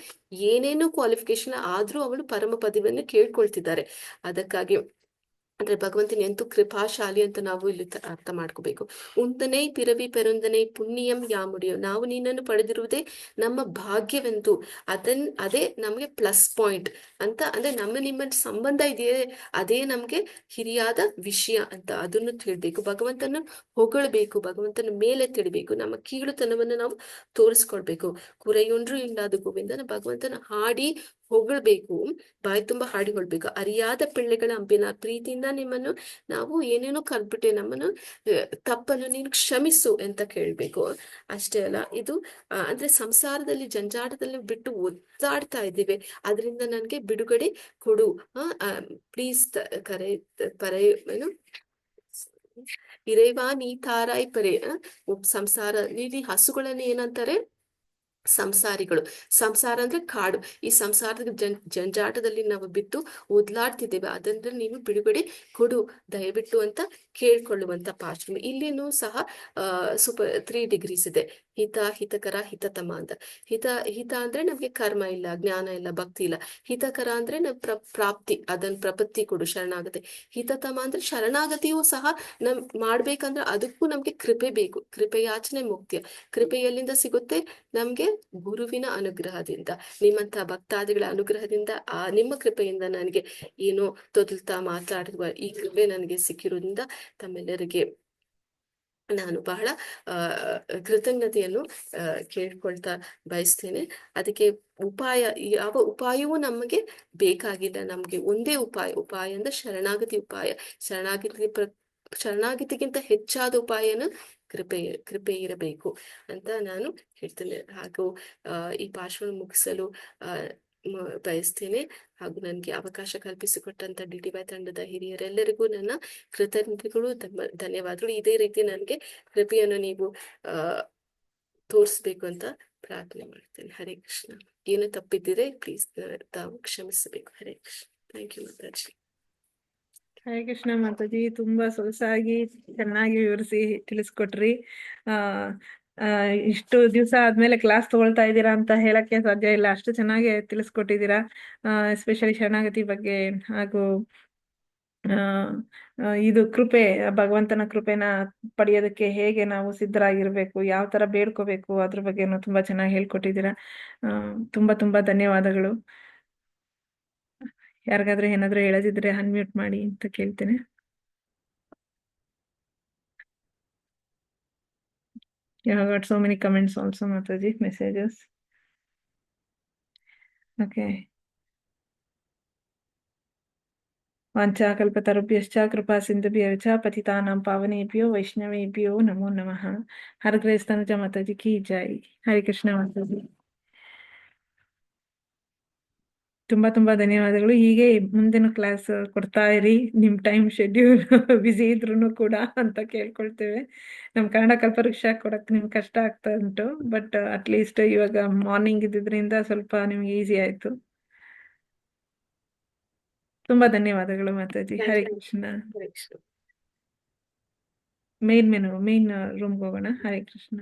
ಏನೇನು ಕ್ವಾಲಿಫಿಕೇಶನ್ ಆದ್ರೂ ಅವಳು ಪರಮ ಪದವಿಯನ್ನು ಕೇಳ್ಕೊಳ್ತಿದ್ದಾರೆ. ಅದಕ್ಕಾಗಿ ಅಂದ್ರೆ ಭಗವಂತನ ಎಂತೂ ಕೃಪಾಶಾಲಿ ಅಂತ ನಾವು ಇಲ್ಲಿ ಅರ್ಥ ಮಾಡ್ಕೋಬೇಕು. ಉಂತನೇ ಪಿರವಿ ಪೆರೊಂದನೆ ಪುಣ್ಯಂ ಯಾಮುಡಿಯೋ, ನಾವು ನಿನ್ನನ್ನು ಪಡೆದಿರುವುದೇ ನಮ್ಮ ಭಾಗ್ಯವೆಂದು, ಅದೇ ನಮ್ಗೆ ಪ್ಲಸ್ ಪಾಯಿಂಟ್ ಅಂತ. ಅಂದ್ರೆ ನಿಮ್ಮ ಸಂಬಂಧ ಇದೆಯೇ, ಅದೇ ನಮ್ಗೆ ಹಿರಿಯಾದ ವಿಷಯ ಅಂತ ಅದನ್ನು ತಿಳ್ಬೇಕು. ಭಗವಂತನ ಹೊಗಳಬೇಕು, ಭಗವಂತನ ಮೇಲೆ ತಿಳಬೇಕು, ನಮ್ಮ ಕೀಳುತನವನ್ನು ನಾವು ತೋರಿಸ್ಕೊಳ್ಬೇಕು. ಕುರೆಯೊಂಡ್ರು ಇಲ್ಲದ ಗೋವಿಂದನ ಭಗವಂತನ ಹಾಡಿ ಹೊಗಳ್ಬೇಕು, ಬಾಯಿ ತುಂಬಾ ಹಾಡಿ ಹೊಳ್ಬೇಕು. ಅರಿಯಾದ ಪಿಳ್ಳೆಗಳ ಅಂಬಿನ ಪ್ರೀತಿಯಿಂದ ನಿಮ್ಮನ್ನು ನಾವು ಏನೇನೋ ಕಲ್ಬಿಟ್ಟೆ, ನಮ್ಮನ್ನು ತಪ್ಪನ್ನು ನೀನು ಕ್ಷಮಿಸು ಅಂತ ಕೇಳ್ಬೇಕು. ಅಷ್ಟೇ ಅಲ್ಲ, ಇದು ಅಂದ್ರೆ ಸಂಸಾರದಲ್ಲಿ ಜಂಜಾಟದಲ್ಲಿ ಬಿಟ್ಟು ಒದ್ದಾಡ್ತಾ ಇದ್ದೀವಿ, ಅದರಿಂದ ನನ್ಗೆ ಬಿಡುಗಡೆ ಕೊಡು ಪ್ಲೀಸ್. ಪರೆ ಏನು, ಇರೇವಾ ನೀ ತಾರಾಯ್ ಪರೆ. ಸಂಸಾರ ಇಲ್ಲಿ ಹಸುಗಳನ್ನ ಏನಂತಾರೆ, ಸಂಸಾರಿಗಳು. ಸಂಸಾರ ಅಂದ್ರೆ ಕಾಡು. ಈ ಸಂಸಾರದ ಜಂಜಾಟದಲ್ಲಿ ನಾವು ಬಿಟ್ಟು ಓದ್ಲಾಡ್ತಿದ್ದೇವೆ, ಅದಂದ್ರೆ ನೀನು ಬಿಡುಗಡೆ ಕೊಡು ದಯವಿಟ್ಟು ಅಂತ ಕೇಳ್ಕೊಳ್ಳುವಂತ ಪಾಶ್ರಮ. ಇಲ್ಲಿನೂ ಸಹ ಸೂಪರ್ 3 ಡಿಗ್ರೀಸ್ ಇದೆ. ಹಿತ, ಹಿತಕರ, ಹಿತತಮ ಅಂತ. ಹಿತ ಅಂದ್ರೆ ನಮ್ಗೆ ಕರ್ಮ ಇಲ್ಲ, ಜ್ಞಾನ ಇಲ್ಲ, ಭಕ್ತಿ ಇಲ್ಲ. ಹಿತಕರ ಅಂದ್ರೆ ಪ್ರಾಪ್ತಿ, ಅದನ್ನ ಪ್ರಪತ್ತಿ ಕೊಡು, ಶರಣಾಗತಿ. ಹಿತತಮ ಅಂದ್ರೆ ಶರಣಾಗತಿಯೂ ಸಹ ಮಾಡ್ಬೇಕಂದ್ರೆ ಅದಕ್ಕೂ ನಮ್ಗೆ ಕೃಪೆ ಬೇಕು. ಕೃಪೆ ಯಾಚನೆ ಮುಕ್ತಿಯ. ಕೃಪೆ ಎಲ್ಲಿಂದ ಸಿಗುತ್ತೆ ನಮ್ಗೆ? ಗುರುವಿನ ಅನುಗ್ರಹದಿಂದ, ನಿಮ್ಮಂತಹ ಭಕ್ತಾದಿಗಳ ಅನುಗ್ರಹದಿಂದ, ನಿಮ್ಮ ಕೃಪೆಯಿಂದ ನನಗೆ ಏನೋ ತೊದಲ್ತಾ ಮಾತಾಡುವ ಈ ಕೃಪೆ ನನಗೆ ಸಿಕ್ಕಿರೋದ್ರಿಂದ ತಮ್ಮೆಲ್ಲರಿಗೆ ನಾನು ಬಹಳ ಕೃತಜ್ಞತೆಯನ್ನು ಕೇಳ್ಕೊಳ್ತಾ ಬಯಸ್ತೇನೆ. ಅದಕ್ಕೆ ಯಾವ ಉಪಾಯವೂ ನಮಗೆ ಬೇಕಾಗಿಲ್ಲ. ನಮ್ಗೆ ಒಂದೇ ಉಪಾಯ ಅಂದ್ರೆ ಶರಣಾಗತಿ ಉಪಾಯ. ಶರಣಾಗತಿಗಿಂತ ಹೆಚ್ಚಾದ ಉಪಾಯನ ಕೃಪೆ ಇರಬೇಕು ಅಂತ ನಾನು ಹೇಳ್ತೇನೆ. ಹಾಗೂ ಈ ಭಾಷಣ ಮುಗಿಸಲು ಬಯಸ್ತೇನೆ. ಹಾಗೂ ನನಗೆ ಅವಕಾಶ ಕಲ್ಪಿಸಿಕೊಟ್ಟಂತ DDY ತಂಡದ ಹಿರಿಯರೆಲ್ಲರಿಗೂ ನನ್ನ ಕೃತಜ್ಞತೆಗಳು, ಧನ್ಯವಾದಗಳು. ಇದೇ ರೀತಿ ನನಗೆ ಕೃಪೆಯನ್ನು ನೀವು ತೋರಿಸ್ಬೇಕು ಅಂತ ಪ್ರಾರ್ಥನೆ ಮಾಡ್ತೇನೆ. ಹರೇ ಕೃಷ್ಣ. ಏನು ತಪ್ಪಿದ್ದಿದೆ ಪ್ಲೀಸ್ ತಾವು ಕ್ಷಮಿಸಬೇಕು. ಹರೇ ಕೃಷ್ಣ. ಥ್ಯಾಂಕ್ ಯು ಮಾತಾಜಿ. ಹರೇ ಕೃಷ್ಣ ಮಾತಾಜಿ, ತುಂಬಾ ಸೊಗಸಾಗಿ ಚೆನ್ನಾಗಿ ವಿವರಿಸಿ ತಿಳಿಸ್ಕೊಟ್ರಿ. ಇಷ್ಟು ದಿವಸ ಆದ್ಮೇಲೆ ಕ್ಲಾಸ್ ತಗೊಳ್ತಾ ಇದ್ದೀರಾ ಅಂತ ಹೇಳಕ್ಕೆ ಸಾಧ್ಯ ಇಲ್ಲ, ಅಷ್ಟು ಚೆನ್ನಾಗಿ ತಿಳಿಸ್ಕೊಟ್ಟಿದ್ದೀರಾ. ಎಸ್ಪೆಷಲಿ ಶರಣಾಗತಿ ಬಗ್ಗೆ, ಹಾಗೂ ಇದು ಕೃಪೆ, ಭಗವಂತನ ಕೃಪೆನ ಪಡೆಯೋದಕ್ಕೆ ಹೇಗೆ ನಾವು ಸಿದ್ಧರಾಗಿರ್ಬೇಕು, ಯಾವ ತರ ಬೇಡ್ಕೋಬೇಕು, ಅದ್ರ ಬಗ್ಗೆನೂ ತುಂಬಾ ಚೆನ್ನಾಗಿ ಹೇಳ್ಕೊಟ್ಟಿದ್ದೀರಾ. ತುಂಬಾ ತುಂಬಾ ಧನ್ಯವಾದಗಳು. ಯಾರಿಗಾದ್ರೂ ಏನಾದ್ರೂ ಹೇಳದಿದ್ರೆ ಅನ್ಮ್ಯೂಟ್ ಮಾಡಿ ಅಂತ ಕೇಳ್ತೇನೆ. You have got so many comments also, Mataji, messages. Okay. ವಾಂಚಾ ಕಲ್ಪತರುಭ್ಯಶ್ಚ ಕೃಪಾ ಸಿಂಧುಭ್ಯಶ್ಚ ಪತಿತಾನಾಂ ಪಾವನೇಭ್ಯೋ ವೈಷ್ಣವೇಭ್ಯೋ ನಮೋ ನಮಃ. ಹರಗ್ರೇಸ್ ತನುಜ ಮಾತಾಜಿ ಕಿ ಜೈ. ಹರಿ ಕೃಷ್ಣ ಮಾತಾಜಿ. ತುಂಬಾ ತುಂಬಾ ಧನ್ಯವಾದಗಳು. ಹೀಗೆ ಮುಂದಿನ ಕ್ಲಾಸ್ ಕೊಡ್ತಾ ಇರಿ, ನಿಮ್ ಟೈಮ್ ಶೆಡ್ಯೂಲ್ ಬಿಸಿ ಇದ್ರು ಕೂಡ ಅಂತ ಕೇಳ್ಕೊಳ್ತೇವೆ. ನಮ್ ಕನ್ನಡ ಕಲ್ಪವೃಕ್ಷ ಕೊಡಕ್ ನಿಮ್ಗೆ ಕಷ್ಟ ಆಗ್ತಾ ಉಂಟು, ಬಟ್ ಅಟ್ಲೀಸ್ಟ್ ಇವಾಗ ಮಾರ್ನಿಂಗ್ ಇದ್ದಿದ್ರಿಂದ ಸ್ವಲ್ಪ ನಿಮ್ಗೆ ಈಸಿ ಆಯ್ತು. ತುಂಬಾ ಧನ್ಯವಾದಗಳು ಮಾತಾಜಿ. ಹರಿ ಕೃಷ್ಣ. ಮೇನ್ ರೂಮ್ಗೆ ಹೋಗೋಣ. ಹರೇ ಕೃಷ್ಣ.